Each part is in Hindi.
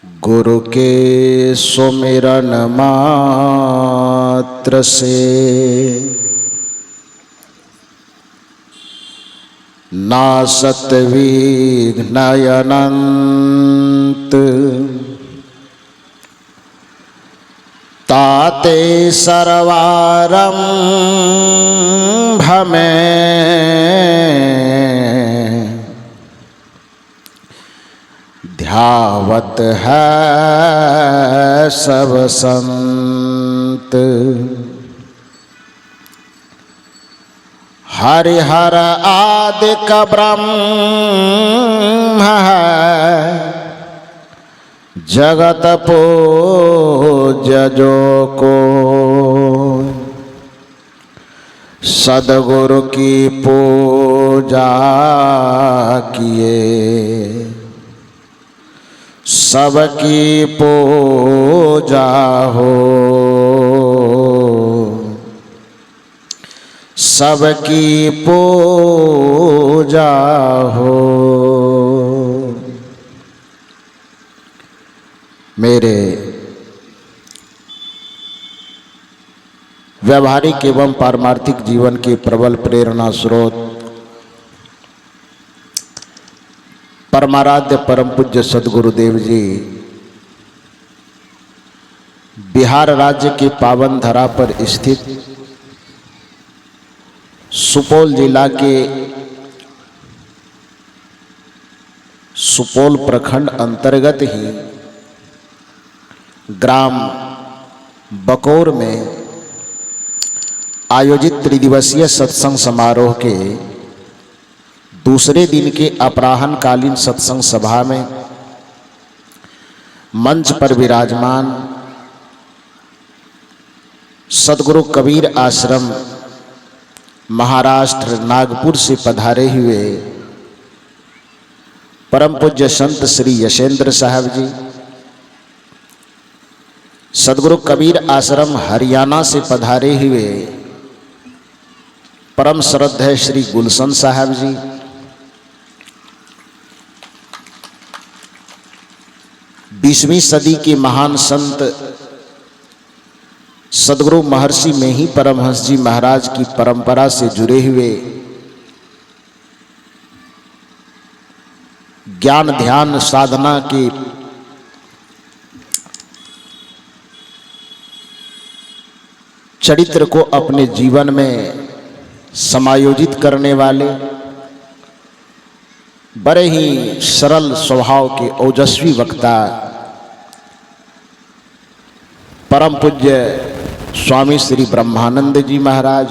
गुरु के सुमिरन मात्र से नासत विघ्न अनंत ताते सर्वारंभ में ध्यावत है सब संत। हरिहर आदि का ब्रह्म है, जगत पूज्य जो को सद्गुरु की पूजा किए, सबकी पूजा हो, सबकी पूजा हो। मेरे व्यवहारिक एवं पारमार्थिक जीवन के प्रबल प्रेरणा स्रोत परमाराध्य परम पूज्य सद्गुरुदेव जी बिहार राज्य के पावन धरा पर स्थित सुपौल जिला के सुपौल प्रखंड अंतर्गत ही ग्राम बकौर में आयोजित त्रिदिवसीय सत्संग समारोह के दूसरे दिन के अपराह्न कालीन सत्संग सभा में मंच पर विराजमान सद्गुरु कबीर आश्रम महाराष्ट्र नागपुर से पधारे हुए परम पूज्य संत श्री यशेंद्र साहब जी, सद्गुरु कबीर आश्रम हरियाणा से पधारे हुए परम श्रद्धेय श्री गुलशन साहब जी, 20वीं सदी के महान संत सद्गुरु महर्षि में ही परमहंस जी महाराज की परंपरा से जुड़े हुए ज्ञान ध्यान साधना के चरित्र को अपने जीवन में समायोजित करने वाले बड़े ही सरल स्वभाव के ओजस्वी वक्ता परम पूज्य स्वामी श्री ब्रह्मानंद जी महाराज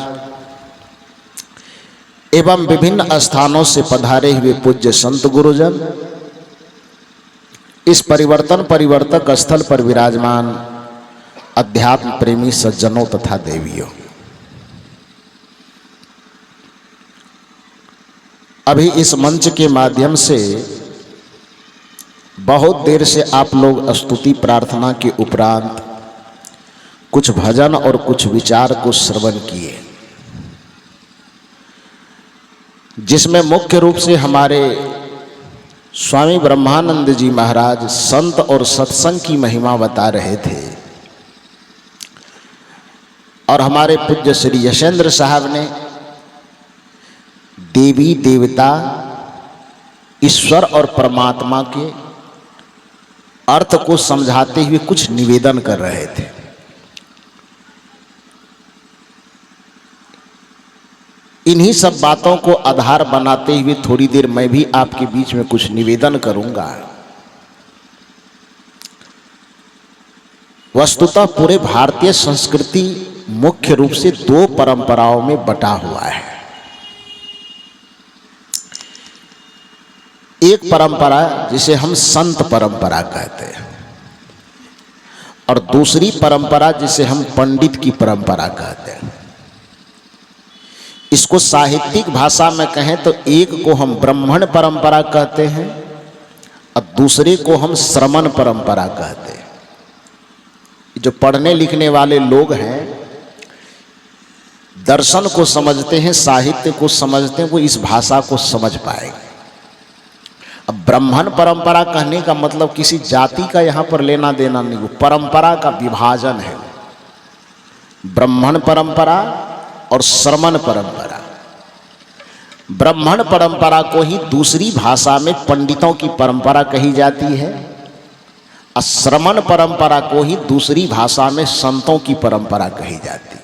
एवं विभिन्न स्थानों से पधारे हुए पूज्य संत गुरुजन, इस परिवर्तक स्थल पर विराजमान अध्यात्म प्रेमी सज्जनों तथा देवियों, अभी इस मंच के माध्यम से बहुत देर से आप लोग स्तुति प्रार्थना के उपरांत कुछ भजन और कुछ विचार को श्रवण किए, जिसमें मुख्य रूप से हमारे स्वामी ब्रह्मानंद जी महाराज संत और सत्संग की महिमा बता रहे थे और हमारे पूज्य श्री यशेंद्र साहब ने देवी देवता ईश्वर और परमात्मा के अर्थ को समझाते हुए कुछ निवेदन कर रहे थे। इन्हीं सब बातों को आधार बनाते हुए थोड़ी देर मैं भी आपके बीच में कुछ निवेदन करूंगा। वस्तुतः पूरे भारतीय संस्कृति मुख्य रूप से 2 परंपराओं में बटा हुआ है। एक परंपरा जिसे हम संत परंपरा कहते हैं और दूसरी परंपरा जिसे हम पंडित की परंपरा कहते हैं। इसको साहित्यिक भाषा में कहें तो एक को हम ब्राह्मण परंपरा कहते हैं और दूसरे को हम श्रमण परंपरा कहते हैं। जो पढ़ने लिखने वाले लोग हैं, दर्शन को समझते हैं, साहित्य को समझते हैं, वो इस भाषा को समझ पाएंगे। अब ब्राह्मण परंपरा कहने का मतलब किसी जाति का यहां पर लेना देना नहीं, वो परंपरा का विभाजन है। ब्राह्मण परंपरा और श्रमण परंपरा। ब्राह्मण परंपरा को ही दूसरी भाषा में पंडितों की परंपरा कही जाती है, और श्रमण परंपरा को ही दूसरी भाषा में संतों की परंपरा कही जाती है।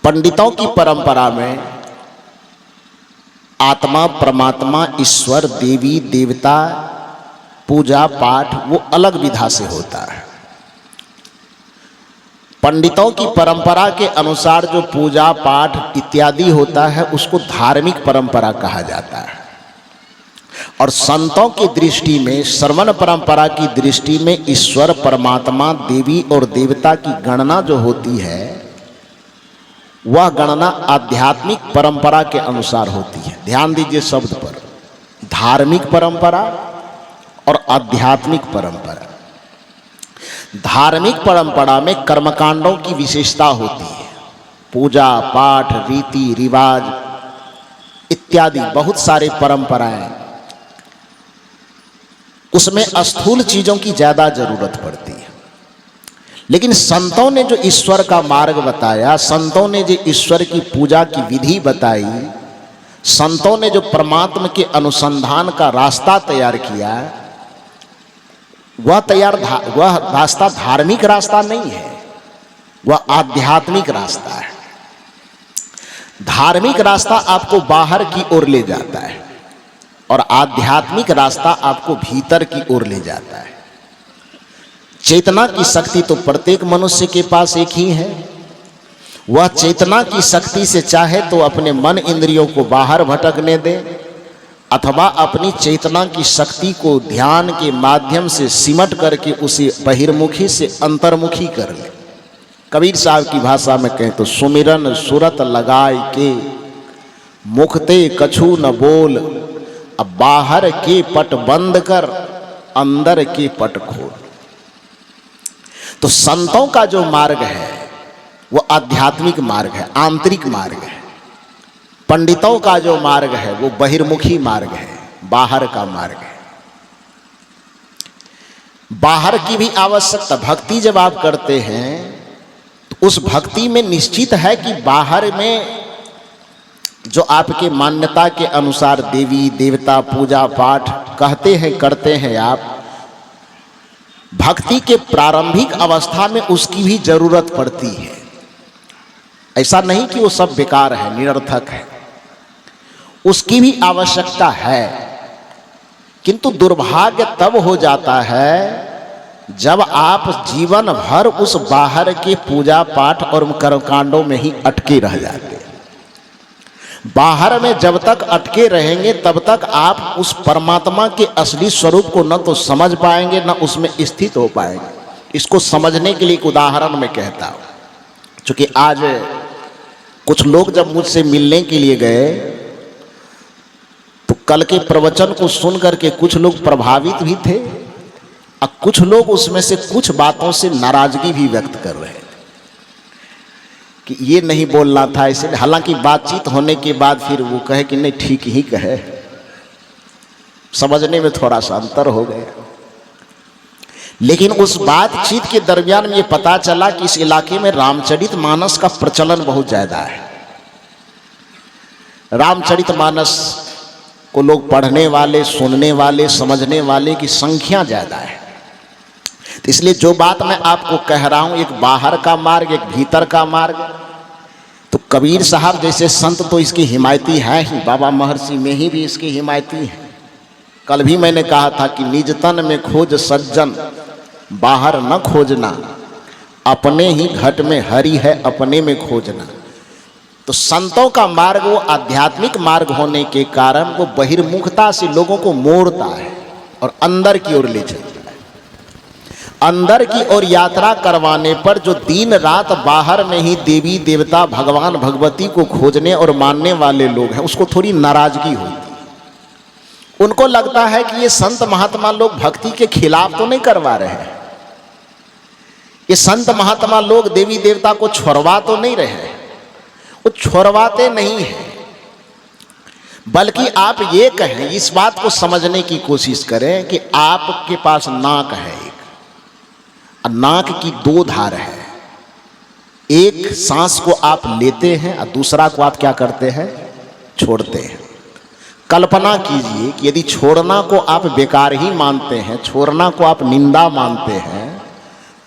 पंडितों की परंपरा में आत्मा, परमात्मा, ईश्वर, देवी देवता, पूजा पाठ वो अलग विधा से होता है। पंडितों की परंपरा के अनुसार जो पूजा पाठ इत्यादि होता है उसको धार्मिक परंपरा कहा जाता है। और संतों की दृष्टि में, श्रमण परंपरा की दृष्टि में ईश्वर, परमात्मा, देवी और देवता की गणना जो होती है वह गणना आध्यात्मिक परंपरा के अनुसार होती है। ध्यान दीजिए शब्द पर, धार्मिक परंपरा और आध्यात्मिक परंपरा। धार्मिक परंपरा में कर्मकांडों की विशेषता होती है, पूजा पाठ, रीति रिवाज इत्यादि बहुत सारे परंपराएं, उसमें स्थूल चीजों की ज्यादा जरूरत पड़ती है। लेकिन संतों ने जो ईश्वर का मार्ग बताया, संतों ने जो ईश्वर की पूजा की विधि बताई, संतों ने जो परमात्मा के अनुसंधान का रास्ता तैयार किया, वह रास्ता धार्मिक रास्ता नहीं है, वह आध्यात्मिक रास्ता है। धार्मिक रास्ता आपको बाहर की ओर ले जाता है और आध्यात्मिक रास्ता आपको भीतर की ओर ले जाता है। चेतना की शक्ति तो प्रत्येक मनुष्य के पास एक ही है। वह चेतना की शक्ति से चाहे तो अपने मन इंद्रियों को बाहर भटकने दे, अथवा अपनी चेतना की शक्ति को ध्यान के माध्यम से सिमट करके उसे बहिर्मुखी से अंतर्मुखी कर ले। कबीर साहब की भाषा में कहें तो सुमिरन सुरत लगाए के मुखते कछु न बोल, अब बाहर के पट बंद कर अंदर के पट खोल। तो संतों का जो मार्ग है वो आध्यात्मिक मार्ग है, आंतरिक मार्ग है। पंडितों का जो मार्ग है वो बहिर्मुखी मार्ग है, बाहर का मार्ग है। बाहर की भी आवश्यकता, भक्ति जब आप करते हैं तो उस भक्ति में निश्चित है कि बाहर में जो आपके मान्यता के अनुसार देवी देवता पूजा पाठ कहते हैं करते हैं आप, भक्ति के प्रारंभिक अवस्था में उसकी भी जरूरत पड़ती है। ऐसा नहीं कि वो सब बेकार है, निरर्थक है, उसकी भी आवश्यकता है। किंतु दुर्भाग्य तब हो जाता है जब आप जीवन भर उस बाहर के पूजा पाठ और कर्मकांडों में ही अटके रह जाते हैं। बाहर में जब तक अटके रहेंगे तब तक आप उस परमात्मा के असली स्वरूप को न तो समझ पाएंगे न उसमें स्थित हो पाएंगे। इसको समझने के लिए एक उदाहरण मैं कहता हूँ। क्योंकि आज कुछ लोग जब मुझसे मिलने के लिए गए तो कल के प्रवचन को सुन करके कुछ लोग प्रभावित भी थे और कुछ लोग उसमें से कुछ बातों से नाराजगी भी व्यक्त कर रहे थे कि ये नहीं बोलना था इसे। हालांकि बातचीत होने के बाद फिर वो कहे कि नहीं ठीक ही कहे, समझने में थोड़ा सा अंतर हो गया। लेकिन उस बातचीत के दरमियान में ये पता चला कि इस इलाके में रामचरितमानस का प्रचलन बहुत ज्यादा है। रामचरितमानस को लोग पढ़ने वाले, सुनने वाले, समझने वाले की संख्या ज्यादा है। तो इसलिए जो बात मैं आपको कह रहा हूं, एक बाहर का मार्ग, एक भीतर का मार्ग, तो कबीर साहब जैसे संत तो इसकी हिमायती है ही, बाबा महर्षि में ही भी इसकी हिमायती है। कल भी मैंने कहा था कि निज तन में खोज सज्जन, बाहर न खोजना, अपने ही घट में हरि है, अपने में खोजना। तो संतों का मार्ग वो आध्यात्मिक मार्ग होने के कारण वो बहिर्मुखता से लोगों को मोड़ता है और अंदर की ओर ले चलता है। अंदर की ओर यात्रा करवाने पर जो दिन रात बाहर में ही देवी देवता भगवान भगवती को खोजने और मानने वाले लोग हैं, उसको थोड़ी नाराजगी होती है। उनको लगता है कि ये संत महात्मा लोग भक्ति के खिलाफ तो नहीं करवा रहे हैं, ये संत महात्मा लोग देवी देवता को छोड़वा तो नहीं रहे हैं। वो छोड़वाते नहीं है, बल्कि आप ये कहें, इस बात को समझने की कोशिश करें कि आपके पास नाक है एक, और नाक की दो धार है। एक सांस को आप लेते हैं और दूसरा को आप क्या करते हैं, छोड़ते हैं। कल्पना कीजिए कि यदि छोड़ना को आप बेकार ही मानते हैं, छोड़ना को आप निंदा मानते हैं,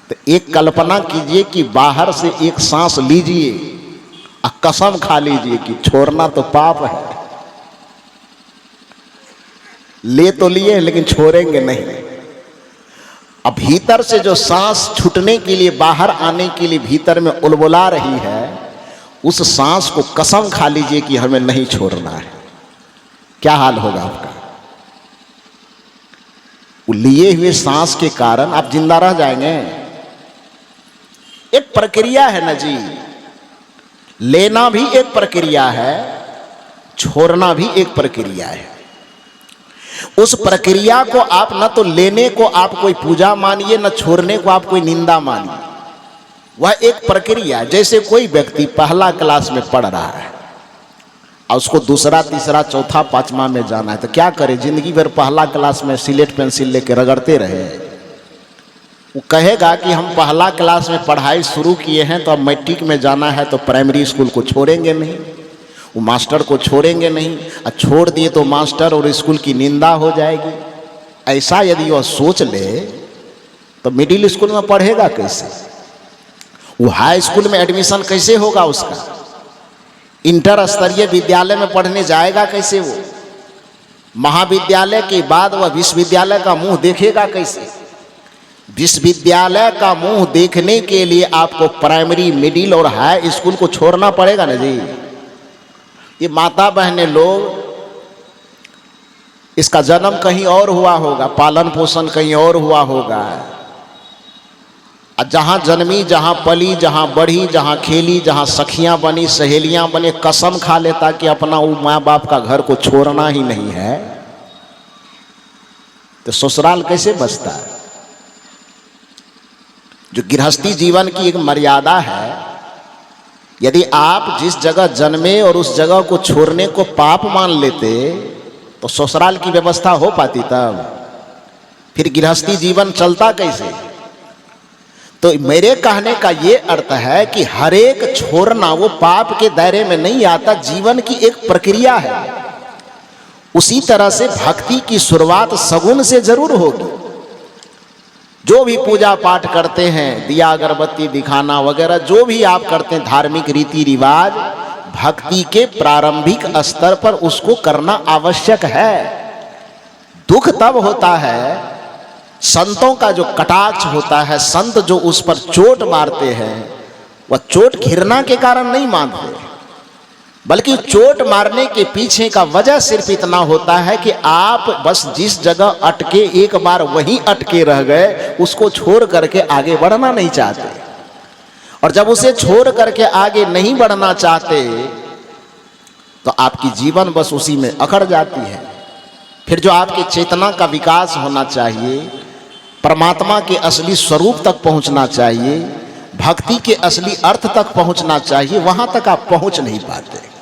तो एक कल्पना कीजिए कि बाहर से एक सांस लीजिए और कसम खा लीजिए कि छोड़ना तो पाप है। ले तो लिए लेकिन छोड़ेंगे नहीं। अब भीतर से जो सांस छूटने के लिए, बाहर आने के लिए भीतर में उलबुला रही है, उस सांस को कसम खा लीजिए कि हमें नहीं छोड़ना है। क्या हाल होगा आपका? वो लिए हुए सांस के कारण आप जिंदा रह जाएंगे। एक प्रक्रिया है ना जी, लेना भी एक प्रक्रिया है, छोड़ना भी एक प्रक्रिया है। उस प्रक्रिया को आप न तो लेने को आप कोई पूजा मानिए, न छोड़ने को आप कोई निंदा मानिए। वह एक प्रक्रिया। जैसे कोई व्यक्ति पहला क्लास में पढ़ रहा है और उसको दूसरा, तीसरा, चौथा, पांचवा में जाना है, तो क्या करे? जिंदगी भर पहला क्लास में सिलेट पेंसिल लेके रगड़ते रहे। वो कहेगा कि हम पहला क्लास में पढ़ाई शुरू किए हैं तो अब मैट्रिक में जाना है, तो प्राइमरी स्कूल को छोड़ेंगे नहीं, वो मास्टर को छोड़ेंगे नहीं, और छोड़ दिए तो मास्टर और स्कूल की निंदा हो जाएगी। ऐसा यदि वह सोच ले तो मिडिल स्कूल में पढ़ेगा कैसे? वो हाई स्कूल में एडमिशन कैसे होगा उसका? इंटर स्तरीय विद्यालय में पढ़ने जाएगा कैसे? वो महाविद्यालय के बाद वह विश्वविद्यालय का मुंह देखेगा कैसे? विश्वविद्यालय का मुंह देखने के लिए आपको प्राइमरी, मिडिल और हाई स्कूल को छोड़ना पड़ेगा ना जी। ये माता बहनें लोग, इसका जन्म कहीं और हुआ होगा, पालन पोषण कहीं और हुआ होगा, जहां जन्मी, जहां पली, जहां बढ़ी, जहां खेली, जहां सखियां बनी, सहेलियां बने, कसम खा लेता कि अपना वो माँ बाप का घर को छोड़ना ही नहीं है, तो ससुराल कैसे बचता है? जो गृहस्थी जीवन की एक मर्यादा है, यदि आप जिस जगह जन्मे और उस जगह को छोड़ने को पाप मान लेते तो ससुराल की व्यवस्था हो पाती? तब फिर गृहस्थी जीवन चलता कैसे? तो मेरे कहने का ये अर्थ है कि हर एक छोड़ना वो पाप के दायरे में नहीं आता, जीवन की एक प्रक्रिया है। उसी तरह से भक्ति की शुरुआत सगुन से जरूर होगी। जो भी पूजा पाठ करते हैं, दिया अगरबत्ती दिखाना वगैरह, जो भी आप करते हैं धार्मिक रीति रिवाज, भक्ति के प्रारंभिक स्तर पर उसको करना आवश्यक है। दुख तब होता है, संतों का जो कटाक्ष होता है, संत जो उस पर चोट मारते हैं, वह चोट घृणा के कारण नहीं मारते, बल्कि चोट मारने के पीछे का वजह सिर्फ इतना होता है कि आप बस जिस जगह अटके, एक बार वहीं अटके रह गए, उसको छोड़ करके आगे बढ़ना नहीं चाहते। और जब उसे छोड़ करके आगे नहीं बढ़ना चाहते तो आपकी जीवन बस उसी में अकड़ जाती है। फिर जो आपके चेतना का विकास होना चाहिए, परमात्मा के असली स्वरूप तक पहुंचना चाहिए, भक्ति के असली अर्थ तक पहुंचना चाहिए, वहां तक आप पहुंच नहीं पाते।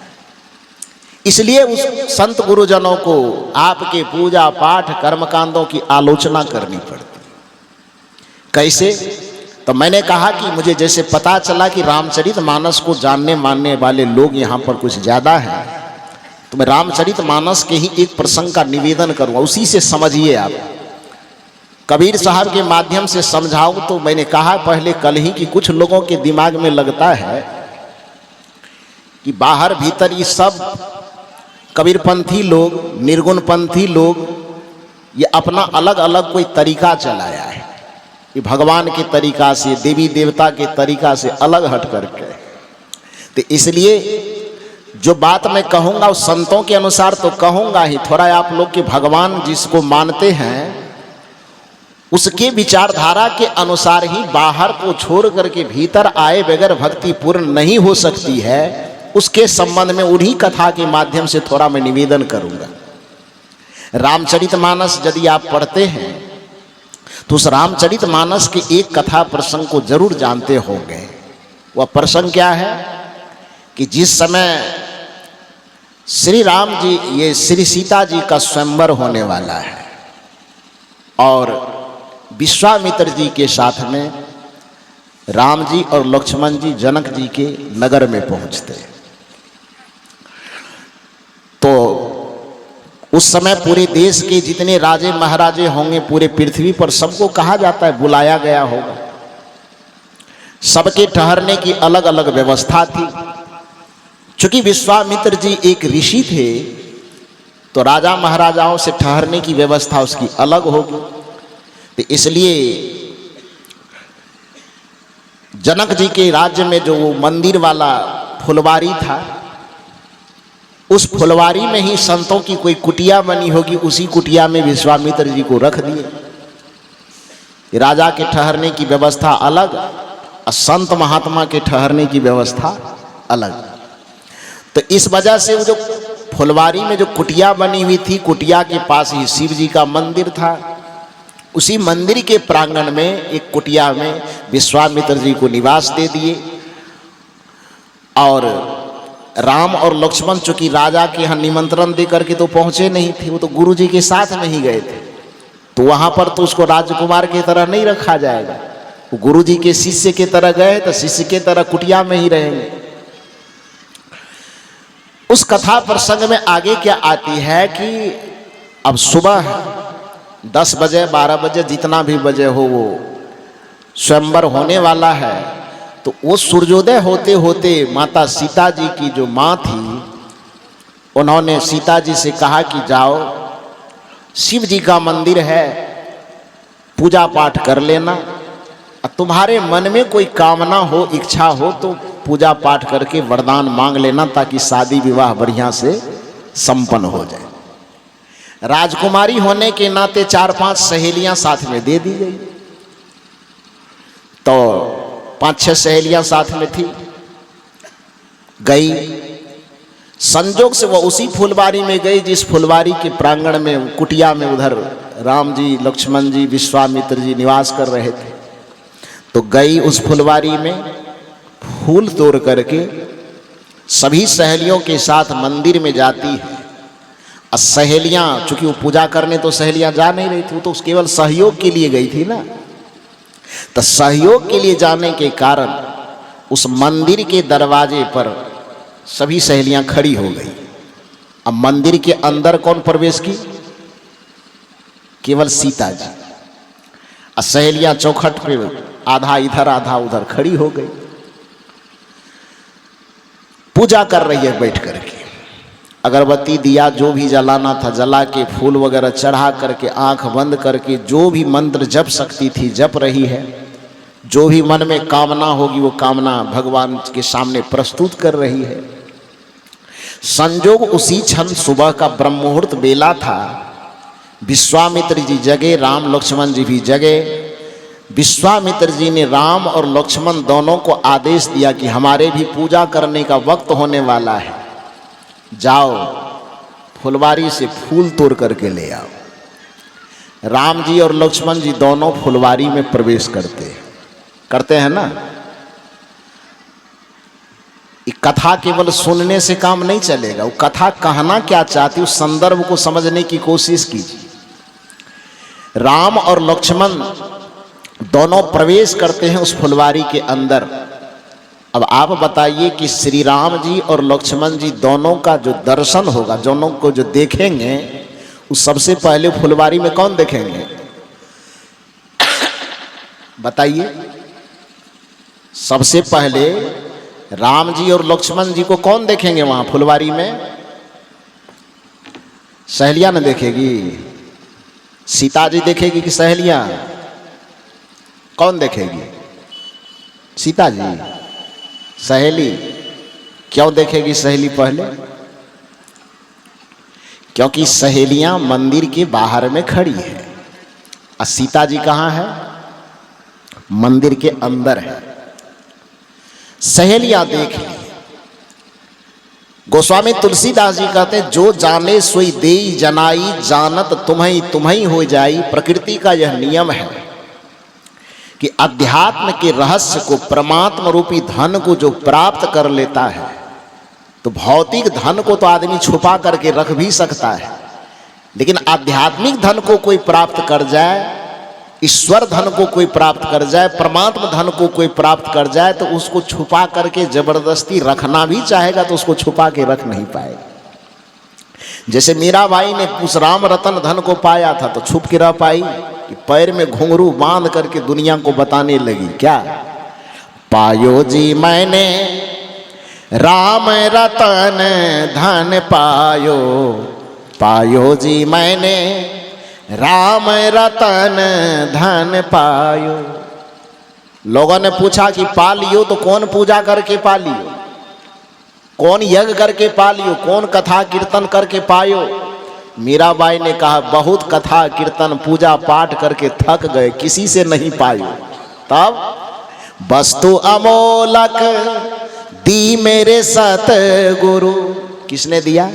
इसलिए उस संत गुरुजनों को आपके पूजा पाठ कर्मकांडों की आलोचना करनी पड़ती। कैसे? तो मैंने कहा कि मुझे जैसे पता चला कि रामचरितमानस को जानने मानने वाले लोग यहाँ पर कुछ ज़्यादा हैं, तो मैं रामचरितमानस के ही एक प्रसंग का निवेदन करूँगा, उसी से समझिए आप। कबीर साहब के माध्यम से समझाऊँ तो मैंने कहा पहले कल ही कि कुछ लोगों के दिमाग में लगता है कि बाहर भीतर ये सब कबीरपंथी लोग, निर्गुणपंथी लोग, ये अपना अलग अलग कोई तरीका चलाया है, ये भगवान के तरीका से, देवी देवता के तरीका से अलग हट करके। तो इसलिए जो बात मैं कहूँगा उस संतों के अनुसार तो कहूँगा ही, थोड़ा आप लोग के भगवान जिसको मानते हैं उसके विचारधारा के अनुसार ही बाहर को छोड़ करके भीतर आए बगैर भक्ति पूर्ण नहीं हो सकती है। उसके संबंध में उन्हीं कथा के माध्यम से थोड़ा मैं निवेदन करूँगा। रामचरितमानस यदि आप पढ़ते हैं तो उस रामचरितमानस के एक कथा प्रसंग को जरूर जानते होंगे। वह प्रसंग क्या है कि जिस समय श्री राम जी, ये श्री सीता जी का स्वयंवर होने वाला है और विश्वामित्र जी के साथ में राम जी और लक्ष्मण जी जनक जी के नगर में पहुंचते। तो उस समय पूरे देश के जितने राजे महाराजे होंगे पूरे पृथ्वी पर सबको कहा जाता है, बुलाया गया होगा। सबके ठहरने की अलग अलग व्यवस्था थी। चूंकि विश्वामित्र जी एक ऋषि थे तो राजा महाराजाओं से ठहरने की व्यवस्था उसकी अलग होगी। तो इसलिए जनक जी के राज्य में जो वो मंदिर वाला फुलवारी था, उस फुलवारी में ही संतों की कोई कुटिया बनी होगी, उसी कुटिया में विश्वामित्र जी को रख दिए। राजा के ठहरने की व्यवस्था अलग और संत महात्मा के ठहरने की व्यवस्था अलग। तो इस वजह से वो जो फुलवारी में जो कुटिया बनी हुई थी, कुटिया के पास ही शिव जी का मंदिर था। उसी मंदिर के प्रांगण में एक कुटिया में विश्वामित्र जी को निवास दे दिए। और राम और लक्ष्मण चूंकि राजा के यहाँ निमंत्रण दे करके तो पहुंचे नहीं थे, वो तो गुरु जी के साथ में ही गए थे, तो वहां पर तो उसको राजकुमार की तरह नहीं रखा जाएगा। वो गुरु जी के शिष्य की तरह गए तो शिष्य की तरह कुटिया में ही रहेंगे। उस कथा प्रसंग में आगे क्या आती है कि अब सुबह 10 बजे 12 बजे जितना भी बजे हो वो स्वयंवर होने वाला है। तो वो सूर्योदय होते होते माता सीता जी की जो माँ थी, उन्होंने सीता जी से कहा कि जाओ शिव जी का मंदिर है, पूजा पाठ कर लेना, तुम्हारे मन में कोई कामना हो इच्छा हो तो पूजा पाठ करके वरदान मांग लेना, ताकि शादी विवाह बढ़िया से संपन्न हो जाए। राजकुमारी होने के नाते 4-5 सहेलियां साथ में दे दी गई। तो 5-6 सहेलियां साथ में थी, गई। संजोग से वह उसी फुलवारी में गई जिस फुलवारी के प्रांगण में कुटिया में उधर राम जी लक्ष्मण जी विश्वामित्र जी निवास कर रहे थे। तो गई उस फुलवारी में, फूल तोड़ करके सभी सहेलियों के साथ मंदिर में जाती है। और सहेलियां, चूंकि वो पूजा करने तो सहेलियां जा नहीं रही थी, वो तो केवल सहयोग के लिए गई थी ना। तो सहयोग के लिए जाने के कारण उस मंदिर के दरवाजे पर सभी सहेलियां खड़ी हो गई। अब मंदिर के अंदर कौन प्रवेश की? केवल सीता जी। और सहेलियां चौखट पे आधा इधर आधा उधर खड़ी हो गई, पूजा कर रही है बैठ करके। अगरबत्ती दिया जो भी जलाना था जला के, फूल वगैरह चढ़ा करके, आंख बंद करके जो भी मंत्र जप सकती थी जप रही है। जो भी मन में कामना होगी वो कामना भगवान के सामने प्रस्तुत कर रही है। संजोग उसी क्षण सुबह का ब्रह्म मुहूर्त बेला था। विश्वामित्र जी जगे, राम लक्ष्मण जी भी जगे। विश्वामित्र जी ने राम और लक्ष्मण दोनों को आदेश दिया कि हमारे भी पूजा करने का वक्त होने वाला है, जाओ फुलवारी से फूल तोड़ करके ले आओ। राम जी और लक्ष्मण जी दोनों फुलवारी में प्रवेश करते हैं ना। ये कथा केवल सुनने से काम नहीं चलेगा, वो कथा कहना क्या चाहती उस संदर्भ को समझने की कोशिश कीजिए। राम और लक्ष्मण दोनों प्रवेश करते हैं उस फुलवारी के अंदर। अब आप बताइए कि श्री राम जी और लक्ष्मण जी दोनों का जो दर्शन होगा, दोनों को जो देखेंगे, उस सबसे पहले फुलवारी में कौन देखेंगे? बताइए। सबसे पहले राम जी और लक्ष्मण जी को कौन देखेंगे वहां फुलवारी में? सहेलियां न देखेगी? सीता जी देखेगी कि सहेलियां? कौन देखेगी? सीता जी। सहेली क्यों देखेगी सहेली पहले? क्योंकि सहेलियां मंदिर के बाहर में खड़ी है और सीता जी कहां है? मंदिर के अंदर है। सहेलियां देख ली। गोस्वामी तुलसीदास जी कहते हैं, जो जाने सोई देई जनाई, जानत तुम्हें तुम्हें हो जाई। प्रकृति का यह नियम है कि अध्यात्म के रहस्य को, परमात्मा रूपी धन को जो प्राप्त कर लेता है, तो भौतिक धन को तो आदमी छुपा करके रख भी सकता है, लेकिन आध्यात्मिक धन को कोई प्राप्त कर जाए, ईश्वर धन को कोई प्राप्त कर जाए, परमात्मा धन को कोई प्राप्त कर जाए, तो उसको छुपा करके जबरदस्ती रखना भी चाहेगा तो उसको छुपा के रख नहीं पाएगा। जैसे मीराबाई ने उस राम रतन धन को पाया था तो छुप के रह पाई कि पैर में घुंघरू बांध करके दुनिया को बताने लगी क्या, पायो जी मैंने राम रतन धन पायो, पायो जी मैंने राम रतन धन पायो। लोगों ने पूछा कि पा लियो तो कौन पूजा करके पा लियो, कौन यज्ञ करके पा लियो, कौन कथा कीर्तन करके पायो। मीराबाई ने कहा बहुत कथा कीर्तन पूजा पाठ करके थक गए, किसी से नहीं पायो। तब वस्तु अमोलक दी मेरे सतगुरु, किसने दिया,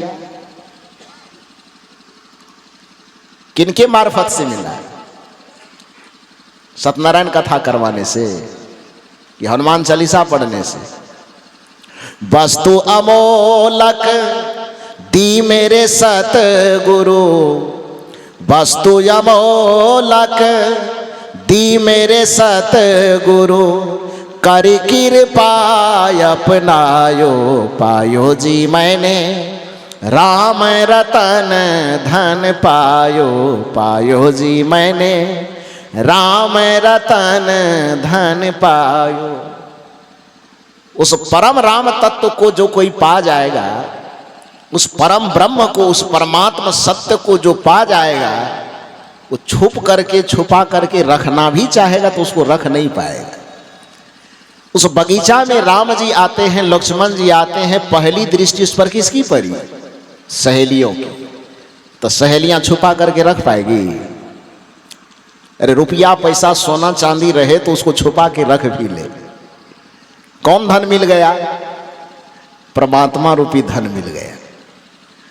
किनके मार्फत से मिला, सत्यनारायण कथा करवाने से कि हनुमान चालीसा पढ़ने से। वस्तु अमोलक दी मेरे सतगुरु, वस्तु अमोलक दी मेरे सतगुरु, कर कृपा अपनायो, पायो जी मैंने राम रतन धन पायो, पायो जी मैंने राम रतन धन पायो। उस परम राम तत्व को जो कोई पा जाएगा, उस परम ब्रह्म को, उस परमात्मा सत्य को जो पा जाएगा, वो छुप करके छुपा करके रखना भी चाहेगा तो उसको रख नहीं पाएगा। उस बगीचा में राम जी आते हैं, लक्ष्मण जी आते हैं, पहली दृष्टि उस पर किसकी पड़ी, सहेलियों की। तो सहेलियां छुपा करके रख पाएगी? अरे रुपया पैसा सोना चांदी रहे तो उसको छुपा के रख भी ले। कौन धन मिल गया? परमात्मा रूपी धन मिल गया,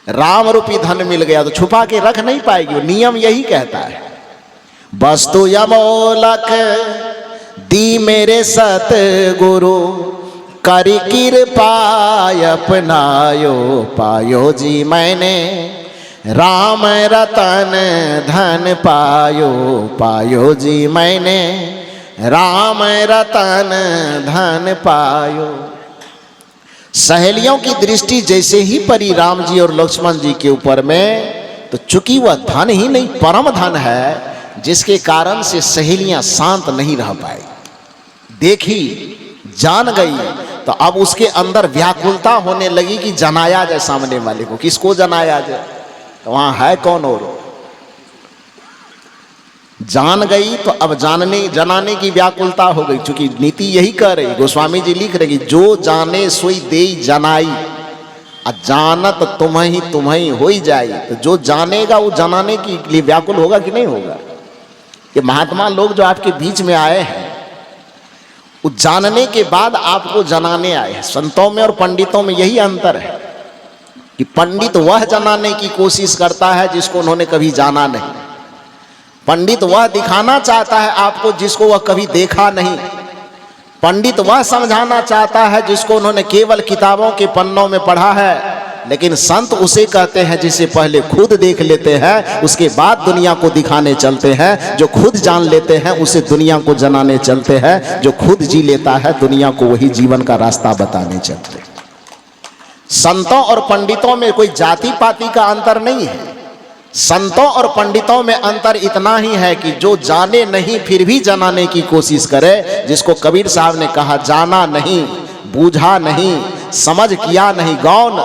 राम रूपी धन मिल गया, तो छुपा के रख नहीं पाएगी। नियम यही कहता है, वस्तु अमोलक दी मेरे सतगुरु, कर कृपा अपनायो, पायो जी मैंने राम रतन धन पायो, पायो जी मैंने राम रतन धन पायो। सहेलियों की दृष्टि जैसे ही पड़ी राम जी और लक्ष्मण जी के ऊपर में, तो चूंकि वह धन ही नहीं परम धन है, जिसके कारण से सहेलियां शांत नहीं रह पाई। देखी, जान गई, तो अब उसके अंदर व्याकुलता होने लगी कि जनाया जाए सामने वाले को। किसको जनाया जाए? तो वहां है कौन और? जान गई तो अब जनाने की व्याकुलता हो गई। चूंकि नीति यही कह रही, गोस्वामी जी लिख रहे कि जो जाने सोई देई जनाई, जानत तुम्हें हो ही जाए। तो जो जानेगा वो जनाने के लिए व्याकुल होगा कि नहीं होगा? ये महात्मा लोग जो आपके बीच में आए हैं, वो जानने के बाद आपको जनाने आए हैं। संतों में और पंडितों में यही अंतर है कि पंडित वह जनाने की कोशिश करता है जिसको उन्होंने कभी जाना नहीं। पंडित वह दिखाना चाहता है आपको जिसको वह कभी देखा नहीं। पंडित वह समझाना चाहता है जिसको उन्होंने केवल किताबों के पन्नों में पढ़ा है। लेकिन संत उसे कहते हैं जिसे पहले खुद देख लेते हैं, उसके बाद दुनिया को दिखाने चलते हैं। जो खुद जान लेते हैं उसे दुनिया को जनाने चलते हैं। जो खुद जी लेता है दुनिया को वही जीवन का रास्ता बताने चलते हैं। संतों और पंडितों में कोई जाति पाति का अंतर नहीं है। संतों और पंडितों में अंतर इतना ही है कि जो जाने नहीं फिर भी जनाने की कोशिश करे, जिसको कबीर साहब ने कहा, जाना नहीं, बूझा नहीं, समझ किया नहीं गौन,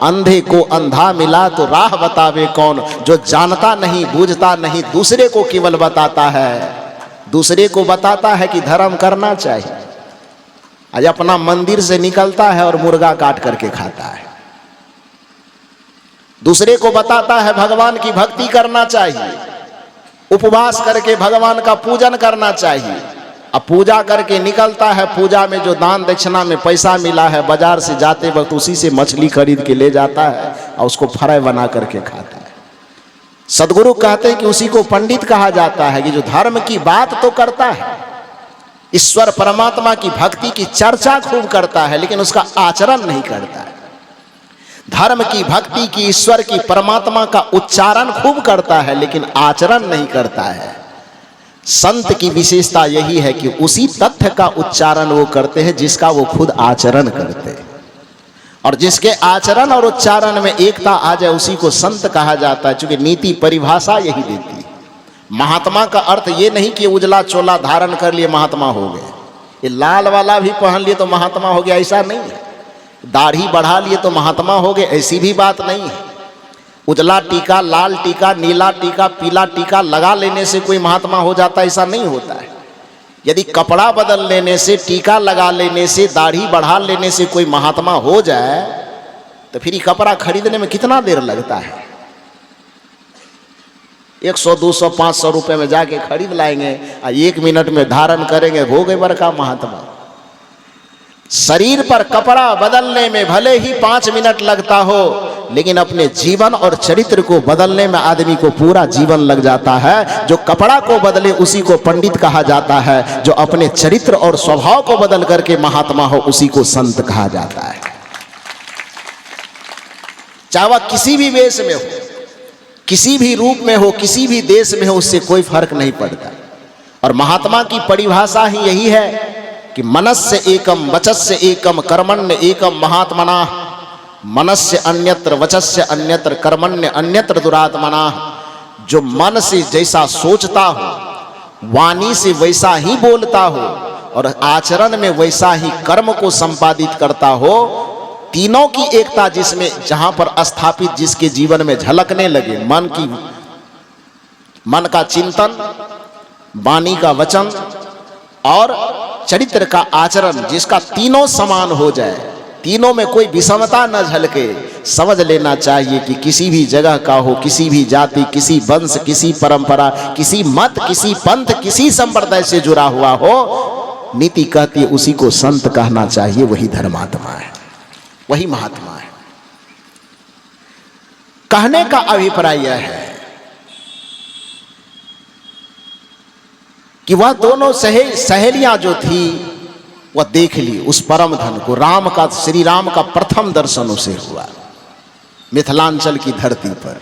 अंधे को अंधा मिला तो राह बतावे कौन। जो जानता नहीं, बूझता नहीं, दूसरे को केवल बताता है, दूसरे को बताता है कि धर्म करना चाहिए, आज अपना मंदिर से निकलता है और मुर्गा काट करके खाता है। दूसरे को बताता है भगवान की भक्ति करना चाहिए, उपवास करके भगवान का पूजन करना चाहिए। अब पूजा करके निकलता है, पूजा में जो दान दक्षिणा में पैसा मिला है, बाजार से जाते वक्त उसी से मछली खरीद के ले जाता है और उसको फ्राई बना करके खाता है। सदगुरु कहते हैं कि उसी को पंडित कहा जाता है कि जो धर्म की बात तो करता है, ईश्वर परमात्मा की भक्ति की चर्चा खूब करता है, लेकिन उसका आचरण नहीं करता है। धर्म की, भक्ति की, ईश्वर की, परमात्मा का उच्चारण खूब करता है लेकिन आचरण नहीं करता है। संत की विशेषता यही है कि उसी तथ्य का उच्चारण वो करते हैं जिसका वो खुद आचरण करते हैं, और जिसके आचरण और उच्चारण में एकता आ जाए उसी को संत कहा जाता है। क्योंकि नीति परिभाषा यही देती है। महात्मा का अर्थ ये नहीं कि उजला चोला धारण कर लिए महात्मा हो गए, ये लाल वाला भी पहन लिए तो महात्मा हो गया, ऐसा नहीं है। दाढ़ी बढ़ा लिए तो महात्मा हो गए, ऐसी भी बात नहीं है। उजला टीका, लाल टीका, नीला टीका, पीला टीका लगा लेने से कोई महात्मा हो जाता, ऐसा नहीं होता है। यदि कपड़ा बदल लेने से, टीका लगा लेने से, दाढ़ी बढ़ा लेने से कोई महात्मा हो जाए तो फिर ये कपड़ा खरीदने में कितना देर लगता है? 100, 200, 500 रुपए में जाके खरीद लाएंगे और 1 मिनट में धारण करेंगे, हो गए बड़का महात्मा। शरीर पर कपड़ा बदलने में भले ही 5 मिनट लगता हो, लेकिन अपने जीवन और चरित्र को बदलने में आदमी को पूरा जीवन लग जाता है। जो कपड़ा को बदले उसी को पंडित कहा जाता है, जो अपने चरित्र और स्वभाव को बदल करके महात्मा हो उसी को संत कहा जाता है। चाहे वह किसी भी वेश में हो, किसी भी रूप में हो, किसी भी देश में हो, उससे कोई फर्क नहीं पड़ता। और महात्मा की परिभाषा ही यही है कि मनस्य एकम वचस्य एकम कर्मण्य एकम महात्मना, मनस्य अन्यत्र वचस्य अन्यत्र कर्मण्य अन्यत्र दुरात्मना। जो मन से जैसा सोचता हो, वाणी से वैसा ही बोलता हो और आचरण में वैसा ही कर्म को संपादित करता हो, तीनों की एकता जिसमें जहां पर स्थापित जिसके जीवन में झलकने लगे, मन का चिंतन, वाणी का वचन और चरित्र का आचरण, जिसका तीनों समान हो जाए, तीनों में कोई विषमता न झलके, समझ लेना चाहिए कि किसी भी जगह का हो, किसी भी जाति, किसी वंश, किसी परंपरा, किसी मत, किसी पंथ, किसी संप्रदाय से जुड़ा हुआ हो, नीति कहती है उसी को संत कहना चाहिए। वही धर्मात्मा है, वही महात्मा है। कहने का अभिप्राय यह है कि वह दोनों सहेलियां जो थी वह देख ली उस परम धन को। राम का, श्री राम का प्रथम दर्शन उसे हुआ मिथिलांचल की धरती पर।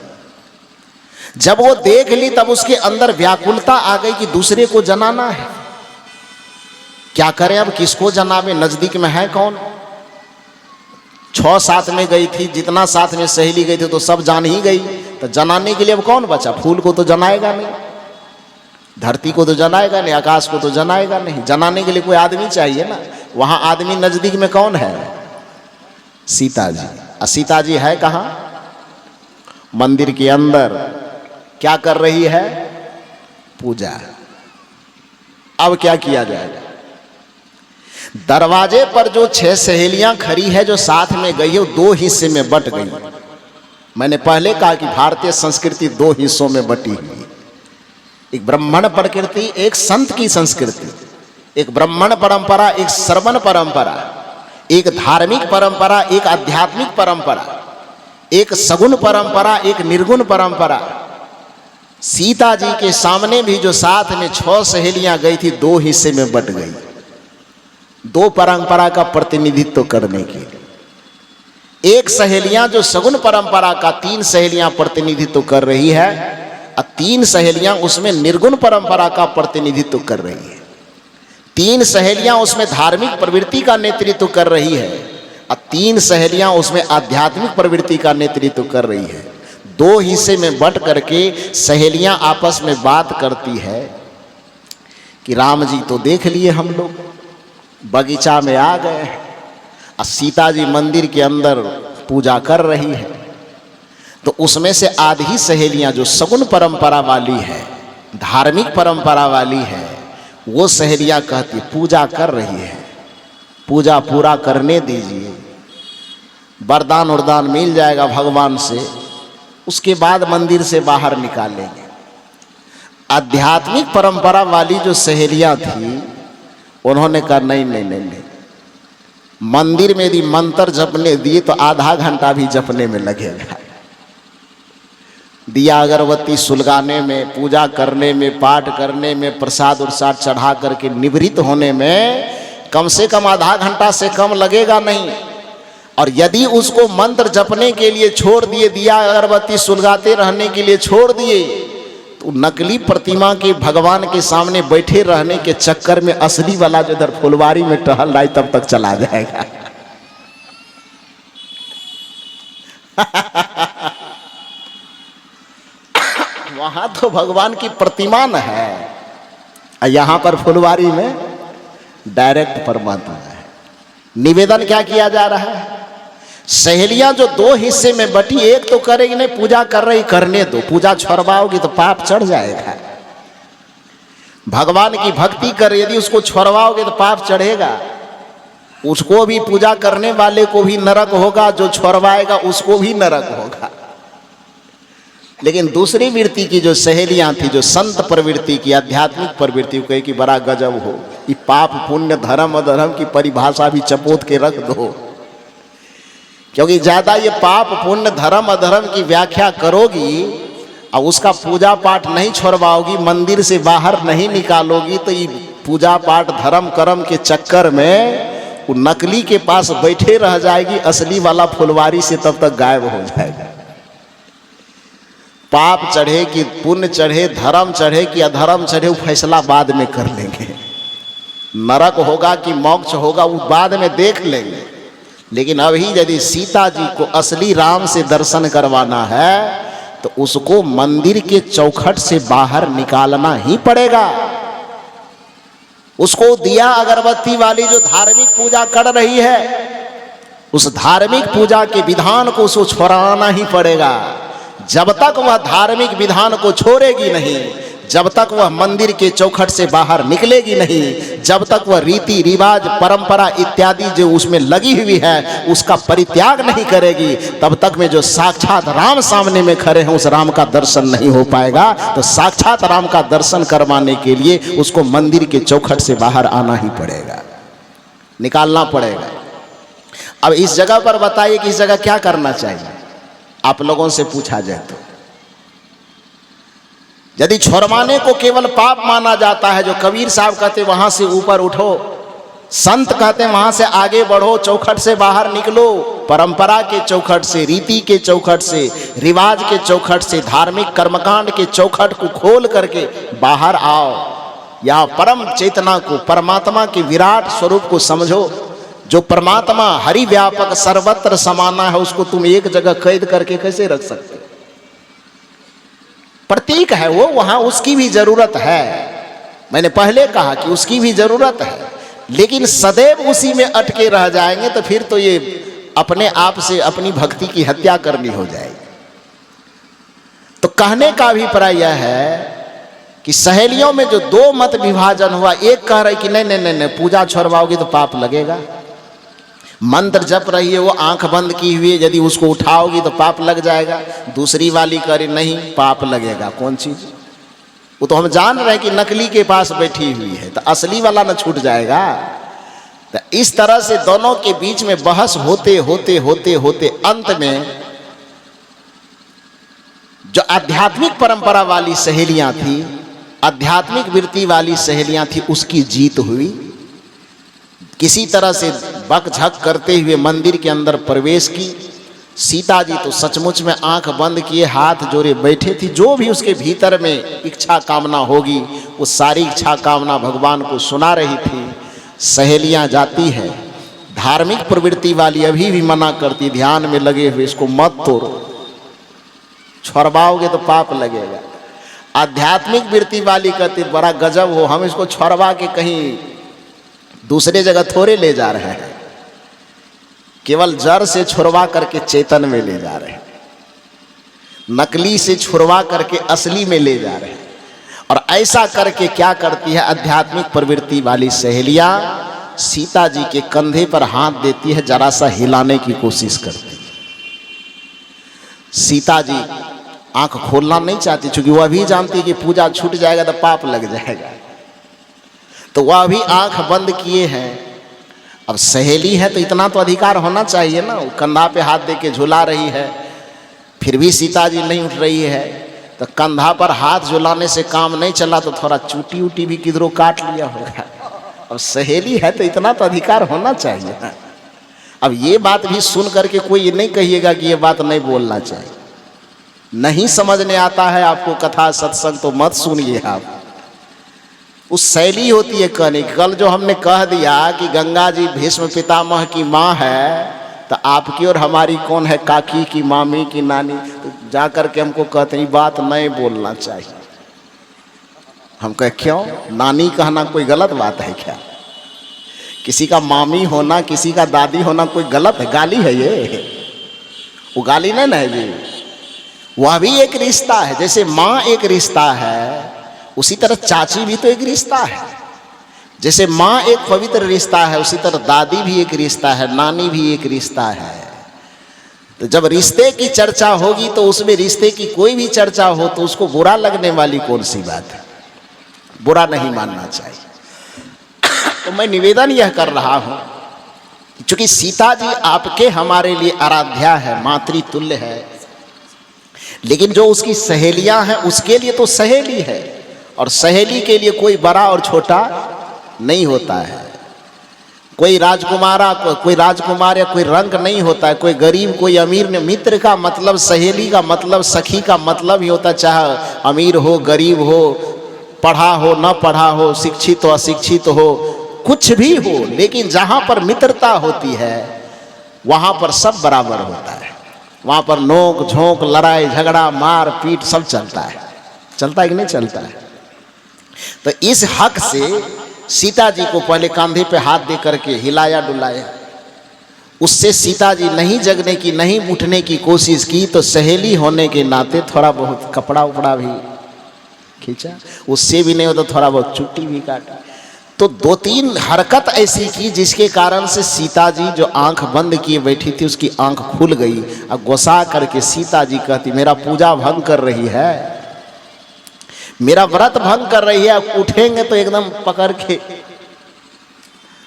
जब वो देख ली तब उसके अंदर व्याकुलता आ गई कि दूसरे को जनाना है, क्या करें अब, किसको जनावे, नजदीक में है कौन। 6 साथ में गई थी, जितना साथ में सहेली गई थी तो सब जान ही गई, तो जनाने के लिए अब कौन बचा। फूल को तो जनाएगा नहीं, धरती को तो जनाएगा नहीं, आकाश को तो जनाएगा नहीं, जनाने के लिए कोई आदमी चाहिए ना। वहां आदमी नजदीक में कौन है, सीता जी। और सीता जी है कहां, मंदिर के अंदर। क्या कर रही है, पूजा। अब क्या किया जाएगा, दरवाजे पर जो 6 सहेलियां खड़ी है जो साथ में गई है, 2 हिस्से में बट गई। मैंने पहले कहा कि भारतीय संस्कृति 2 हिस्सों में बटी हुई, एक ब्राह्मण प्रकृति, एक संत की संस्कृति। एक ब्राह्मण परंपरा, एक श्रवण परंपरा, एक धार्मिक परंपरा, एक आध्यात्मिक परंपरा, एक सगुण परंपरा, एक निर्गुण परंपरा। सीता जी के सामने भी जो साथ में 6 सहेलियां गई थी, 2 हिस्से में बट गई, 2 परंपरा का प्रतिनिधित्व करने के लिए। एक सहेलियां जो सगुण परंपरा का 3 सहेलियां प्रतिनिधित्व कर रही है, और 3 सहेलियां उसमें निर्गुण परंपरा का प्रतिनिधित्व कर रही है। 3 सहेलियां उसमें धार्मिक प्रवृत्ति का नेतृत्व कर रही है, और 3 सहेलियां उसमें आध्यात्मिक प्रवृत्ति का नेतृत्व कर रही है। 2 हिस्से में बट करके सहेलियां आपस में बात करती है कि राम जी तो देख लिए हम लोग, बगीचा में आ गए, और सीता जी मंदिर के अंदर पूजा कर रही है। तो उसमें से आधी सहेलियां जो सगुण परंपरा वाली है, धार्मिक परंपरा वाली है, वो सहेलियां कहती पूजा कर रही है, पूजा पूरा करने दीजिए, वरदान वरदान मिल जाएगा भगवान से, उसके बाद मंदिर से बाहर निकालेंगे। आध्यात्मिक परंपरा वाली जो सहेलियां थी उन्होंने कहा नहीं नहीं नहीं नहीं, मंदिर में यदि मंत्र जपने दिए तो आधा घंटा भी जपने में लगेगा, दिया अगरबत्ती सुलगाने में, पूजा करने में, पाठ करने में, प्रसाद उरसाद चढ़ा करके निवृत्त होने में कम से कम आधा घंटा से कम लगेगा नहीं। और यदि उसको मंत्र जपने के लिए छोड़ दिए, दिया अगरबत्ती सुलगाते रहने के लिए छोड़ दिए, तो नकली प्रतिमा के भगवान के सामने बैठे रहने के चक्कर में असली वाला जो इधर फुलवारी में टहल रहा है तब तक चला जाएगा। वहां तो भगवान की प्रतिमा न है, यहां पर फुलवारी में डायरेक्ट परमात्मा है। निवेदन क्या किया जा रहा है? सहेलियां जो दो हिस्से में बटी, एक तो करेगी नहीं, पूजा कर रही, करने दो, पूजा छोड़वाओगी तो पाप चढ़ जाएगा। भगवान की भक्ति कर, यदि उसको छोड़वाओगे तो पाप चढ़ेगा। उसको भी, पूजा करने वाले को भी नरक होगा, जो छोड़वाएगा उसको भी नरक होगा। लेकिन दूसरी वृत्ति की जो सहेलियां थी, जो संत प्रवृत्ति की, आध्यात्मिक प्रवृत्ति, कहे कि बड़ा गजब हो, ये पाप पुण्य धर्म अधर्म की परिभाषा भी चपोत के रख दो, क्योंकि ज्यादा ये पाप पुण्य धर्म अधर्म की व्याख्या करोगी और उसका पूजा पाठ नहीं छोड़वाओगी, मंदिर से बाहर नहीं निकालोगी, तो ये पूजा पाठ धर्म कर्म के चक्कर में वो नकली के पास बैठे रह जाएगी, असली वाला फुलवारी से तब तक गायब हो जाएगा। पाप चढ़े कि पुण्य चढ़े, धर्म चढ़े कि अधर्म चढ़े, वो फैसला बाद में कर लेंगे। नरक होगा कि मोक्ष होगा वो बाद में देख लेंगे। लेकिन अभी यदि सीता जी को असली राम से दर्शन करवाना है तो उसको मंदिर के चौखट से बाहर निकालना ही पड़ेगा। उसको दिया अगरबत्ती वाली जो धार्मिक पूजा कर रही है, उस धार्मिक पूजा के विधान को उसको छोड़ाना ही पड़ेगा। जब तक वह धार्मिक विधान को छोड़ेगी नहीं, जब तक वह मंदिर के चौखट से बाहर निकलेगी नहीं, जब तक वह रीति रिवाज परंपरा इत्यादि जो उसमें लगी हुई है उसका परित्याग नहीं करेगी, तब तक में जो साक्षात राम सामने में खड़े हैं उस राम का दर्शन नहीं हो पाएगा। तो साक्षात राम का दर्शन करवाने के लिए उसको मंदिर के चौखट से बाहर आना ही पड़ेगा, निकालना पड़ेगा। अब इस जगह पर बताइए कि इस जगह क्या करना चाहिए? आप लोगों से पूछा जाए तो यदि छोड़वाने को केवल पाप माना जाता है, जो कबीर साहब कहते वहां से ऊपर उठो, संत कहते वहां से आगे बढ़ो, चौखट से बाहर निकलो, परंपरा के चौखट से, रीति के चौखट से, रिवाज के चौखट से, धार्मिक कर्मकांड के चौखट को खोल करके बाहर आओ, या परम चेतना को, परमात्मा के विराट स्वरूप को समझो। जो परमात्मा हरि व्यापक सर्वत्र समाना है, उसको तुम एक जगह कैद करके कैसे रख सकते? प्रतीक है वो, वहां उसकी भी जरूरत है। मैंने पहले कहा कि उसकी भी जरूरत है, लेकिन सदैव उसी में अटके रह जाएंगे तो फिर तो ये अपने आप से अपनी भक्ति की हत्या करनी हो जाएगी। तो कहने का अभिप्राय यह है कि सहेलियों में जो दो मत विभाजन हुआ, एक कह रही कि नहीं नहीं नहीं, पूजा छोड़वाओगी तो पाप लगेगा, मंत्र जप रही है वो आंख बंद की हुई है, यदि उसको उठाओगी तो पाप लग जाएगा। दूसरी वाली करे नहीं, पाप लगेगा। कौन चीज? वो तो हम जान रहे हैं कि नकली के पास बैठी हुई है, तो असली वाला न छूट जाएगा। तो इस तरह से दोनों के बीच में बहस होते होते होते होते अंत में जो आध्यात्मिक परंपरा वाली सहेलियां थी, आध्यात्मिक वृत्ति वाली सहेलियां थी, उसकी जीत हुई। किसी तरह से बकझक करते हुए मंदिर के अंदर प्रवेश की। सीता जी तो सचमुच में आंख बंद किए हाथ जोड़े बैठे थी। जो भी उसके भीतर में इच्छा कामना होगी वो सारी इच्छा कामना भगवान को सुना रही थी। सहेलियां जाती है, धार्मिक प्रवृत्ति वाली अभी भी मना करती, ध्यान में लगे हुए, इसको मत तोड़ो, छोड़वाओगे तो पाप लगेगा। आध्यात्मिक वृत्ति वाली कहती बड़ा गजब हो, हम इसको छोड़वा के कहीं दूसरे जगह थोड़े ले जा रहे हैं, केवल जड़ से छुड़वा करके चेतन में ले जा रहे हैं, नकली से छुड़वा करके असली में ले जा रहे हैं। और ऐसा करके क्या करती है आध्यात्मिक प्रवृत्ति वाली सहेलियां? सीता जी के कंधे पर हाथ देती है, जरा सा हिलाने की कोशिश करती है। सीता जी आंख खोलना नहीं चाहती, क्योंकि वह भी जानती है कि पूजा छूट जाएगा तो पाप लग जाएगा, तो वह भी आंख बंद किए हैं। अब सहेली है तो इतना तो अधिकार होना चाहिए ना, वो कंधा पे हाथ दे के झुला रही है, फिर भी सीता जी नहीं उठ रही है, तो कंधा पर हाथ झुलाने से काम नहीं चला तो थोड़ा चूटी उटी भी किधरों काट लिया होगा। अब सहेली है तो इतना तो अधिकार होना चाहिए ना। अब ये बात भी सुन करके कोई ये नहीं कहिएगा कि ये बात नहीं बोलना चाहिए। नहीं समझने आता है आपको कथा सत्संग तो मत सुनिए आप। उस शैली होती है कहने की। कल जो हमने कह दिया कि गंगा जी भीष्म पितामह की माँ है, तो आपकी और हमारी कौन है, काकी की, मामी की, नानी? तो जा करके हमको कहते हैं बात नहीं बोलना चाहिए। हम कहे क्यों? नानी कहना कोई गलत बात है क्या? किसी का मामी होना, किसी का दादी होना कोई गलत है? गाली है ये? वो गाली नहीं ना है जी। वह भी एक रिश्ता है। जैसे माँ एक रिश्ता है, उसी तरह चाची भी तो एक रिश्ता है। जैसे माँ एक पवित्र रिश्ता है, उसी तरह दादी भी एक रिश्ता है, नानी भी एक रिश्ता है। तो जब रिश्ते की चर्चा होगी तो उसमें रिश्ते की कोई भी चर्चा हो तो उसको बुरा लगने वाली कौन सी बात है? बुरा नहीं मानना चाहिए। तो मैं निवेदन यह कर रहा हूं, क्योंकि सीता जी आपके हमारे लिए आराध्या है, मातृतुल्य है, लेकिन जो उसकी सहेलियां हैं उसके लिए तो सहेली है, और सहेली के लिए कोई बड़ा और छोटा नहीं होता है। कोई राजकुमारा, कोई राजकुमार या कोई रंग नहीं होता है, कोई गरीब कोई अमीर नहीं। मित्र का मतलब, सहेली का मतलब, सखी का मतलब ही होता है, चाहे अमीर हो गरीब हो, पढ़ा हो न पढ़ा हो, शिक्षित हो अशिक्षित हो, कुछ भी हो, लेकिन जहाँ पर मित्रता होती है वहाँ पर सब बराबर होता है। वहाँ पर नोक झोंक, लड़ाई झगड़ा, मार पीट सब चलता है। चलता है कि नहीं चलता है? तो इस हक से सीता जी को पहले कंधे पे हाथ दे करके हिलाया डुलाया। उससे सीता जी नहीं जगने की, नहीं उठने की कोशिश की, तो सहेली होने के नाते थोड़ा बहुत कपड़ा उपड़ा भी खींचा, उससे भी नहीं होता थोड़ा बहुत चुट्टी भी काटा। तो दो तीन हरकत ऐसी की जिसके कारण से सीता जी जो आंख बंद किए बैठी थी उसकी आंख खुल गई। अब गुस्सा करके सीता जी कहती मेरा पूजा भंग कर रही है, मेरा व्रत भंग कर रही है, उठेंगे तो एकदम पकड़ के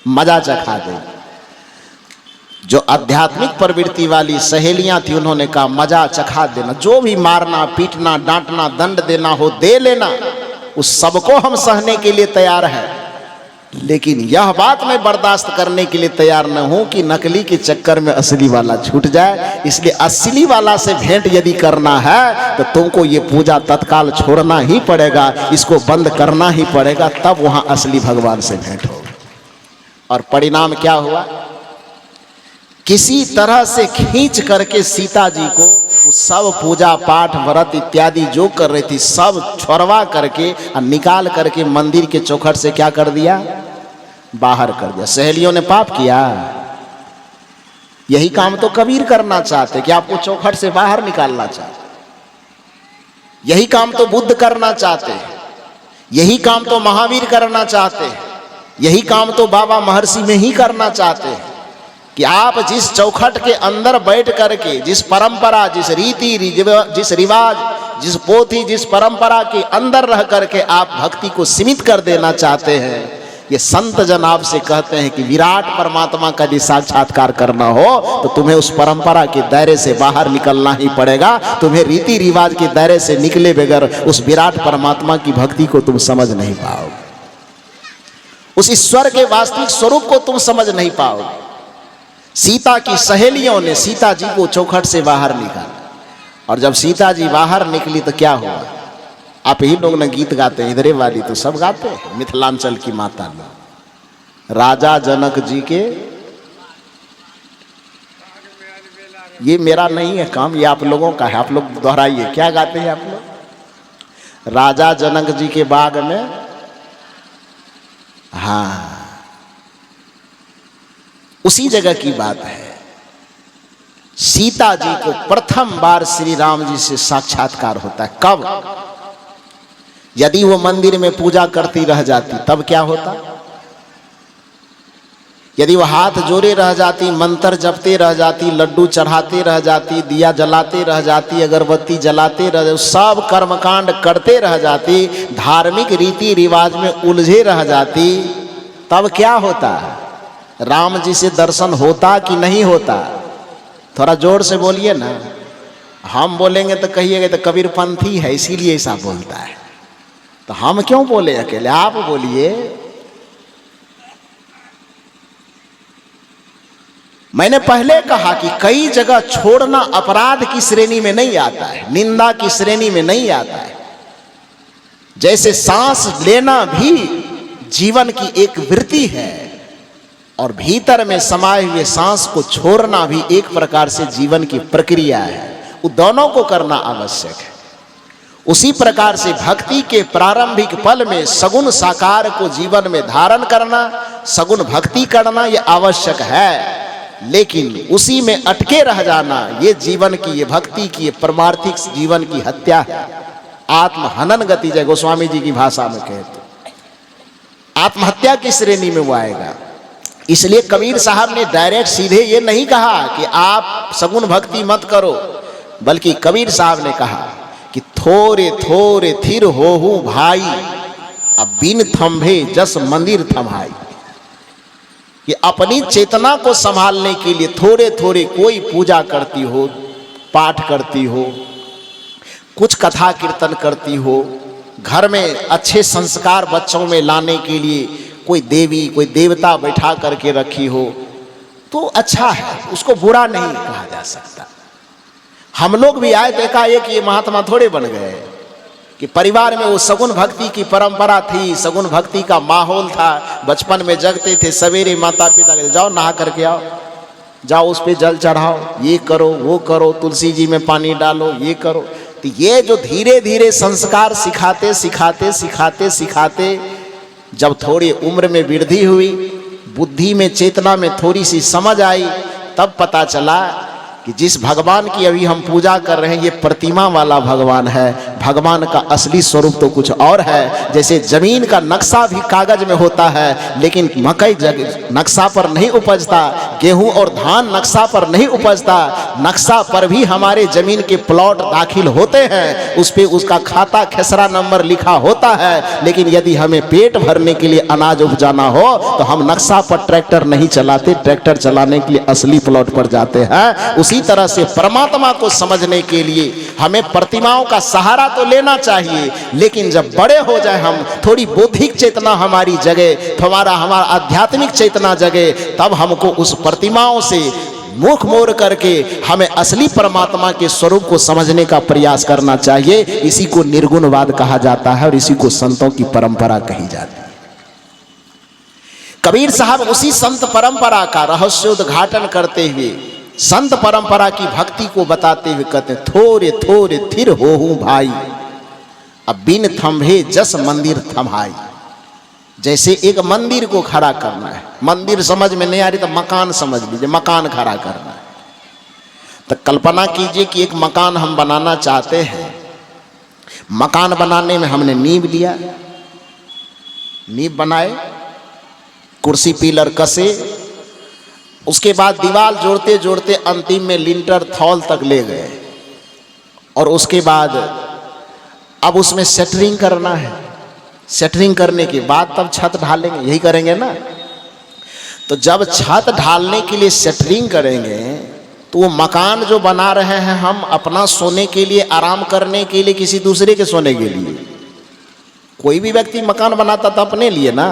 मजा चखा देंगे। जो आध्यात्मिक प्रवृत्ति वाली सहेलियां थी उन्होंने कहा मजा चखा देना, जो भी मारना पीटना डांटना दंड देना हो दे लेना, उस सबको हम सहने के लिए तैयार है, लेकिन यह बात मैं बर्दाश्त करने के लिए तैयार न हूं कि नकली के चक्कर में असली वाला छूट जाए। इसलिए असली वाला से भेंट यदि करना है तो तुमको ये पूजा तत्काल छोड़ना ही पड़ेगा, इसको बंद करना ही पड़ेगा, तब वहां असली भगवान से भेंट होगी। और परिणाम क्या हुआ? किसी तरह से खींच करके सीता जी को सब पूजा पाठ व्रत इत्यादि जो कर रही थी सब छोड़वा करके और निकाल करके मंदिर के चौखट से क्या कर दिया? बाहर कर दिया। सहेलियों ने पाप किया? यही काम तो कबीर करना चाहते कि आपको चौखट से बाहर निकालना चाहते। यही काम तो बुद्ध करना चाहते, यही काम तो महावीर करना चाहते, यही काम तो बाबा महर्षि में ही करना चाहते हैं कि आप जिस चौखट के अंदर बैठ करके, जिस परंपरा, जिस रीति, जिस रिवाज, जिस पोथी, जिस परंपरा के अंदर रह करके आप भक्ति को सीमित कर देना चाहते हैं, ये संत जन आपसे कहते हैं कि विराट परमात्मा का यदि साक्षात्कार करना हो तो तुम्हें उस परंपरा के दायरे से बाहर निकलना ही पड़ेगा। तुम्हें रीति रिवाज के दायरे से निकले बगैर उस विराट परमात्मा की भक्ति को तुम समझ नहीं पाओगे, उस ईश्वर के वास्तविक स्वरूप को तुम समझ नहीं पाओगे। सीता की सहेलियों ने सीता जी को चौखट से बाहर निकाला, और जब सीता जी बाहर निकली तो क्या हुआ? आप ही लोग ने गीत गाते हैं, इधरे वाली तो सब गाते हैं, मिथिलांचल की माता लोग, राजा जनक जी के, ये मेरा नहीं है काम, ये आप लोगों का है, आप लोग दोहराइए। क्या गाते हैं आप लोग? राजा जनक जी के बाग में, हाँ उसी जगह की बात है। सीता जी को प्रथम बार श्री राम जी से साक्षात्कार होता है। कब? यदि वो मंदिर में पूजा करती रह जाती तब क्या होता? यदि वो हाथ जोड़े रह जाती, मंत्र जपते रह जाती, लड्डू चढ़ाते रह जाती, दिया जलाते रह जाती, अगरबत्ती जलाते रह जाती, सब कर्मकांड करते रह जाती, धार्मिक रीति रिवाज में उलझे रह जाती, तब क्या होता? राम जी से दर्शन होता कि नहीं होता? थोड़ा जोर से बोलिए ना। हम बोलेंगे तो कहिएगा तो कबीरपंथी है इसीलिए ऐसा बोलता है, तो हम क्यों बोले अकेले? आप बोलिए। मैंने पहले कहा कि कई जगह छोड़ना अपराध की श्रेणी में नहीं आता है, निंदा की श्रेणी में नहीं आता है। जैसे सांस लेना भी जीवन की एक वृत्ति है और भीतर में समाये हुए सांस को छोड़ना भी एक प्रकार से जीवन की प्रक्रिया है। वो दोनों को करना आवश्यक है। उसी प्रकार से भक्ति के प्रारंभिक पल में सगुण साकार को जीवन में धारण करना, सगुण भक्ति करना यह आवश्यक है। लेकिन उसी में अटके रह जाना ये जीवन की, ये भक्ति की, ये परमार्थिक जीवन की हत्या है। आत्महनन गति, जय गोस्वामी जी की भाषा में कहे तो आत्महत्या की श्रेणी में वो आएगा। इसलिए कबीर साहब ने डायरेक्ट सीधे ये नहीं कहा कि आप सगुण भक्ति मत करो, बल्कि कबीर साहब ने कहा कि थोरे थोरे थिर होहु भाई, अब बिन थंभे जस मंदिर थमाई। कि अपनी चेतना को संभालने के लिए थोड़े थोड़े कोई पूजा करती हो, पाठ करती हो, कुछ कथा कीर्तन करती हो, घर में अच्छे संस्कार बच्चों में लाने के लिए कोई देवी कोई देवता बैठा करके रखी हो तो अच्छा है, उसको बुरा नहीं कहा जा सकता। हम लोग भी आए तो एकाएक ये महात्मा थोड़े बन गए कि परिवार में वो सगुण भक्ति की परंपरा थी, सगुण भक्ति का माहौल था। बचपन में जगते थे, सवेरे माता पिता कहते जाओ नहा करके आओ, जाओ उस पे जल चढ़ाओ, ये करो वो करो, तुलसी जी में पानी डालो, ये करो। तो ये जो धीरे धीरे संस्कार सिखाते सिखाते सिखाते सिखाते जब थोड़ी उम्र में वृद्धि हुई, बुद्धि में चेतना में थोड़ी सी समझ आई, तब पता चला कि जिस भगवान की अभी हम पूजा कर रहे हैं ये प्रतिमा वाला भगवान है। भगवान का असली स्वरूप तो कुछ और है। जैसे जमीन का नक्शा भी कागज में होता है, लेकिन मकई नक्शा पर नहीं उपजता, गेहूं और धान नक्शा पर नहीं उपजता। नक्शा पर भी हमारे जमीन के प्लॉट दाखिल होते हैं, उस पे उसका खाता खेसरा नंबर लिखा होता है। लेकिन यदि हमें पेट भरने के लिए अनाज उपजाना हो तो हम नक्शा पर ट्रैक्टर नहीं चलाते, ट्रैक्टर चलाने के लिए असली प्लॉट पर जाते हैं। उसी तरह से परमात्मा को समझने के लिए हमें प्रतिमाओं का सहारा तो लेना चाहिए, लेकिन जब बड़े हो जाए हम, थोड़ी बौद्धिक चेतना हमारी जगे, हमारा आध्यात्मिक चेतना जगे, तब हमको उस प्रतिमाओं से मुख मोड़ करके हमें असली परमात्मा के स्वरूप को समझने का प्रयास करना चाहिए। इसी को निर्गुणवाद कहा जाता है और इसी को संतों की परंपरा कही जाती है। कबीर साहब उसी संत परंपरा का रहस्योद्घाटन करते हुए, संत परंपरा की भक्ति को बताते हुए कहते हैं थोरे थोरे थिर होहु भाई, अब बिन थंभे जस मंदिर थमाई। जैसे एक मंदिर को खड़ा करना है, मंदिर समझ में नहीं आ रही तो मकान समझ लीजिए, मकान खड़ा करना है। तो कल्पना कीजिए कि एक मकान हम बनाना चाहते हैं। मकान बनाने में हमने नींव लिया, नींव बनाए, कुर्सी पिलर कसे, उसके बाद दीवार जोड़ते जोड़ते अंतिम में लिंटर थौल तक ले गए, और उसके बाद अब उसमें सेटरिंग करना है। सेटरिंग करने के बाद तब छत ढालेंगे, यही करेंगे ना। तो जब छत ढालने के लिए सेटरिंग करेंगे तो वो मकान जो बना रहे हैं हम अपना सोने के लिए, आराम करने के लिए, किसी दूसरे के सोने के लिए? कोई भी व्यक्ति मकान बनाता था अपने लिए ना।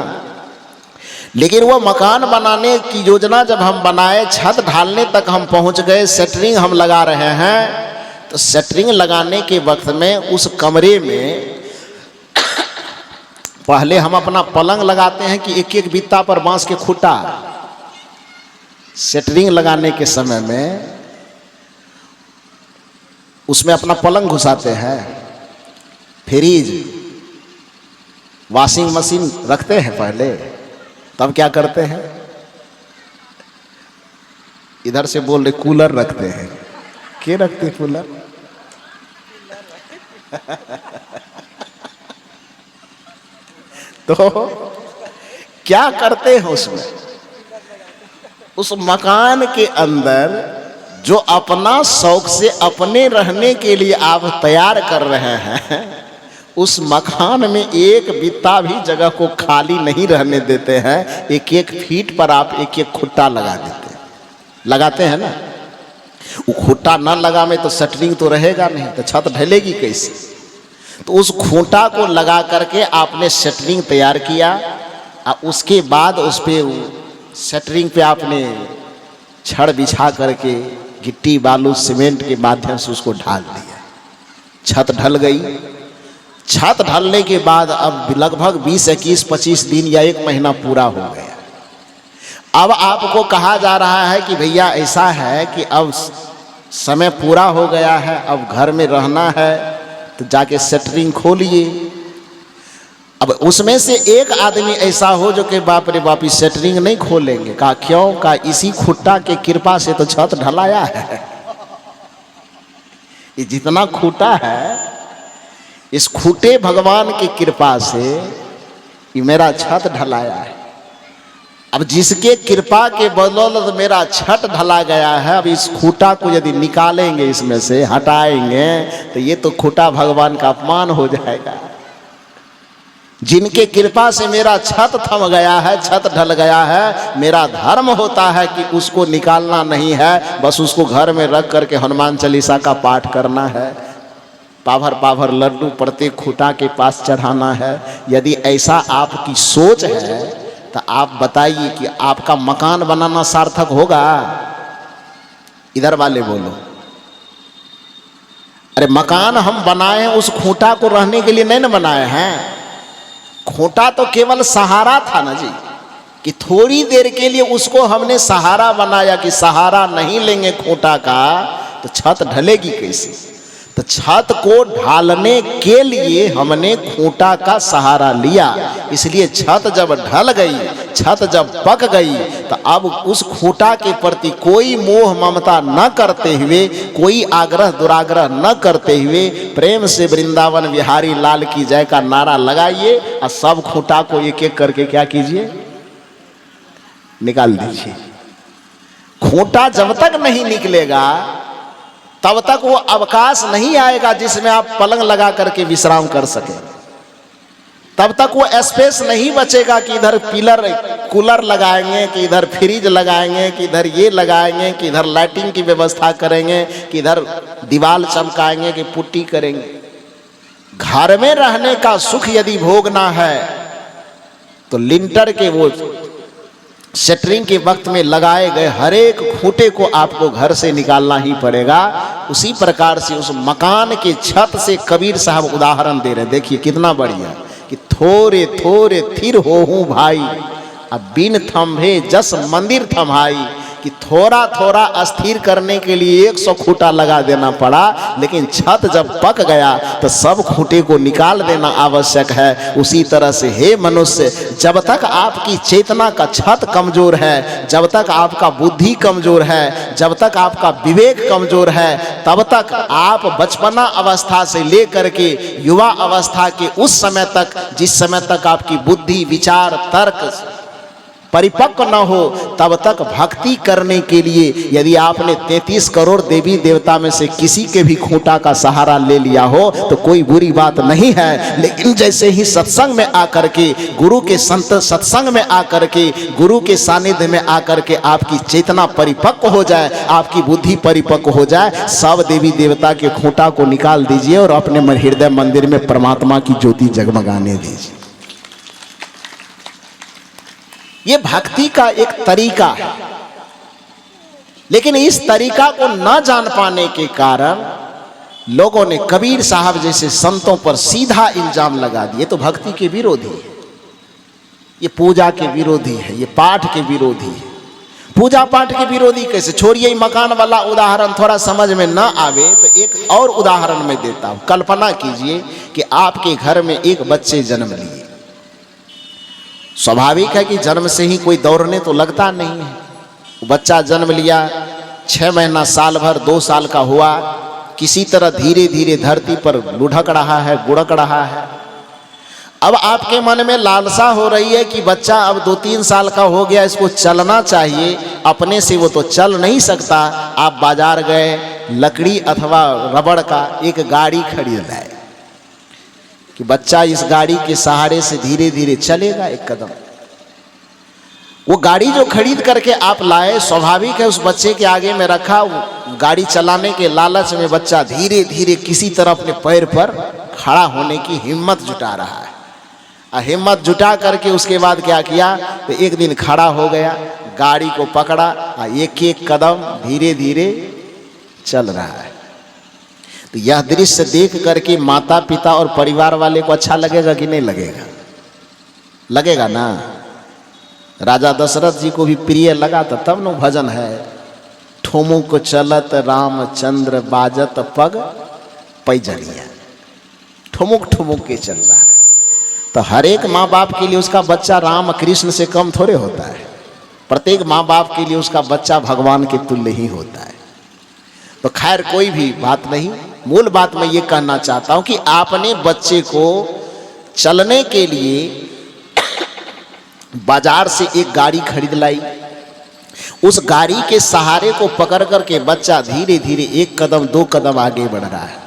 लेकिन वो मकान बनाने की योजना जब हम बनाए, छत ढालने तक हम पहुंच गए, सेटरिंग हम लगा रहे हैं, तो सेटरिंग लगाने के वक्त में उस कमरे में पहले हम अपना पलंग लगाते हैं कि एक एक बित्ता पर बांस के खूंटा। सेटरिंग लगाने के समय में उसमें अपना पलंग घुसाते हैं, फ्रिज, वॉशिंग मशीन रखते हैं पहले, तब क्या करते हैं, इधर से बोल रहे कूलर रखते हैं। क्या रखते हैं कूलर? तो क्या करते हैं उसमें? उस मकान के अंदर जो अपना शौक से अपने रहने के लिए आप तैयार कर रहे हैं, उस मकान में एक बित्ता भी जगह को खाली नहीं रहने देते हैं। एक एक फीट पर आप एक एक खुट्टा लगा देते हैं, लगाते हैं ना। वो खुट्टा ना लगा में तो सेटरिंग तो रहेगा नहीं, तो छत ढलेगी कैसे? तो उस खूंटा को लगा करके आपने सेटरिंग तैयार किया, और उसके बाद उस पे सेटरिंग पे आपने छड़ बिछा करके गिट्टी बालू सीमेंट के माध्यम से उसको ढाल दिया। छत ढल गई। छत ढलने के बाद अब लगभग 20, 21, 25 दिन या 1 महीना पूरा हो गया। अब आपको कहा जा रहा है कि भैया ऐसा है कि अब समय पूरा हो गया है, अब घर में रहना है तो जाके शटरिंग खोलिए। अब उसमें से एक आदमी ऐसा हो जो कि बाप रे बाप इस शटरिंग नहीं खोलेंगे। कहा क्यों? कहा इसी खूंटा के कृपा से तो छत ढलाया है। ये जितना खूंटा है, इस खूंटे भगवान की कृपा से ये मेरा छत ढलाया है। अब जिसके कृपा के बदौलत मेरा छत ढला गया है, अब इस खूंटा को यदि निकालेंगे, इसमें से हटाएंगे, तो ये तो खूंटा भगवान का अपमान हो जाएगा। जिनके कृपा से मेरा छत थम गया है, छत ढल गया है, मेरा धर्म होता है कि उसको निकालना नहीं है, बस उसको घर में रख करके हनुमान चालीसा का पाठ करना है, पाभर पाभर लड्डू प्रत्येक खूंटा के पास चढ़ाना है। यदि ऐसा आपकी सोच है तो आप बताइए कि आपका मकान बनाना सार्थक होगा? इधर वाले बोलो। अरे मकान हम बनाए हैं उस खूंटा को रहने के लिए नहीं ना बनाए हैं। खूंटा तो केवल सहारा था ना जी, कि थोड़ी देर के लिए उसको हमने सहारा बनाया कि सहारा नहीं लेंगे खूंटा का तो छत ढलेगी कैसे। तो छत को ढालने के लिए हमने खूंटा का सहारा लिया। इसलिए छत जब ढल गई, छत जब पक गई, तो अब उस खूंटा के प्रति कोई मोह ममता न करते हुए, कोई आग्रह दुराग्रह न करते हुए, प्रेम से वृंदावन बिहारी लाल की जय का नारा लगाइए और सब खूंटा को एक एक करके क्या कीजिए, निकाल दीजिए। खूंटा जब तक नहीं निकलेगा तब तक वो अवकाश नहीं आएगा जिसमें आप पलंग लगा करके विश्राम कर सके। तब तक वो स्पेस नहीं बचेगा कि इधर पिलर कूलर लगाएंगे, कि इधर फ्रिज लगाएंगे, कि इधर ये लगाएंगे, कि इधर लाइटिंग की व्यवस्था करेंगे, कि इधर दीवार चमकाएंगे, कि पुट्टी करेंगे। घर में रहने का सुख यदि भोगना है तो लिंटर के वो शटरिंग के वक्त में लगाए गए हर एक खूंटे को आपको घर से निकालना ही पड़ेगा। उसी प्रकार से उस मकान के छत से कबीर साहब उदाहरण दे रहे हैं। देखिए कितना बढ़िया कि थोड़े थोड़े थिर होहूं भाई, अब बिन थंभे जस मंदिर थमाई। कि थोड़ा थोड़ा अस्थिर करने के लिए 100 खूंटा लगा देना पड़ा, लेकिन छत जब पक गया तो सब खूंटे को निकाल देना आवश्यक है। उसी तरह से हे मनुष्य, जब तक आपकी चेतना का छत कमजोर है, जब तक आपका बुद्धि कमजोर है, जब तक आपका विवेक कमजोर है, तब तक आप बचपना अवस्था से लेकर के युवा अवस्था के उस समय तक, जिस समय तक आपकी बुद्धि विचार तर्क परिपक्व न हो, तब तक भक्ति करने के लिए यदि आपने 33 करोड़ देवी देवता में से किसी के भी खूंटा का सहारा ले लिया हो तो कोई बुरी बात नहीं है। लेकिन जैसे ही सत्संग में आकर के, गुरु के संत सत्संग में आकर के, गुरु के सानिध्य में आकर के आपकी चेतना परिपक्व हो जाए, आपकी बुद्धि परिपक्व हो जाए, सब देवी देवता के खूंटा को निकाल दीजिए और अपने हृदय मंदिर में परमात्मा की ज्योति जगमगाने दीजिए। ये भक्ति का एक तरीका है, लेकिन इस तरीका को न जान पाने के कारण लोगों ने कबीर साहब जैसे संतों पर सीधा इल्जाम लगा दिए। तो भक्ति के विरोधी है, ये पूजा के विरोधी है, ये पाठ के विरोधी है। पूजा पाठ के विरोधी कैसे? छोड़िए मकान वाला उदाहरण थोड़ा समझ में न आवे तो एक और उदाहरण मैं देता हूं। कल्पना कीजिए कि आपके घर में एक बच्चे जन्म लिए। स्वाभाविक है कि जन्म से ही कोई दौड़ने तो लगता नहीं है। बच्चा जन्म लिया, 6 महीना, साल भर, 2 साल का हुआ, किसी तरह धीरे धीरे धरती पर लुढ़क रहा है, गुड़क रहा है। अब आपके मन में लालसा हो रही है कि बच्चा अब 2-3 साल का हो गया, इसको चलना चाहिए। अपने से वो तो चल नहीं सकता। आप बाजार गए, लकड़ी अथवा रबड़ का एक गाड़ी खरीद लाए कि बच्चा इस गाड़ी के सहारे से धीरे धीरे चलेगा एक कदम। वो गाड़ी जो खरीद करके आप लाए, स्वाभाविक है उस बच्चे के आगे में रखा, गाड़ी चलाने के लालच में बच्चा धीरे धीरे किसी तरह अपने पैर पर खड़ा होने की हिम्मत जुटा रहा है। हिम्मत जुटा करके उसके बाद क्या किया तो एक दिन खड़ा हो गया, गाड़ी को पकड़ा, एक एक कदम धीरे धीरे चल रहा है। तो यह दृश्य देख करके माता पिता और परिवार वाले को अच्छा लगेगा कि नहीं लगेगा? लगेगा ना। राजा दशरथ जी को भी प्रिय लगा था, तब न भजन है, ठुमुक चलत रामचंद्र बाजत पग पैजनिया, ठुमुक ठुमुक के चल रहा है। तो हर एक माँ बाप के लिए उसका बच्चा राम कृष्ण से कम थोड़े होता है। प्रत्येक माँ बाप के लिए उसका बच्चा भगवान के तुल्य ही होता है। तो खैर कोई भी बात नहीं, मूल बात मैं ये कहना चाहता हूं कि आपने बच्चे को चलने के लिए बाजार से एक गाड़ी खरीद लाई, उस गाड़ी के सहारे को पकड़ करके बच्चा धीरे धीरे एक कदम दो कदम आगे बढ़ रहा है।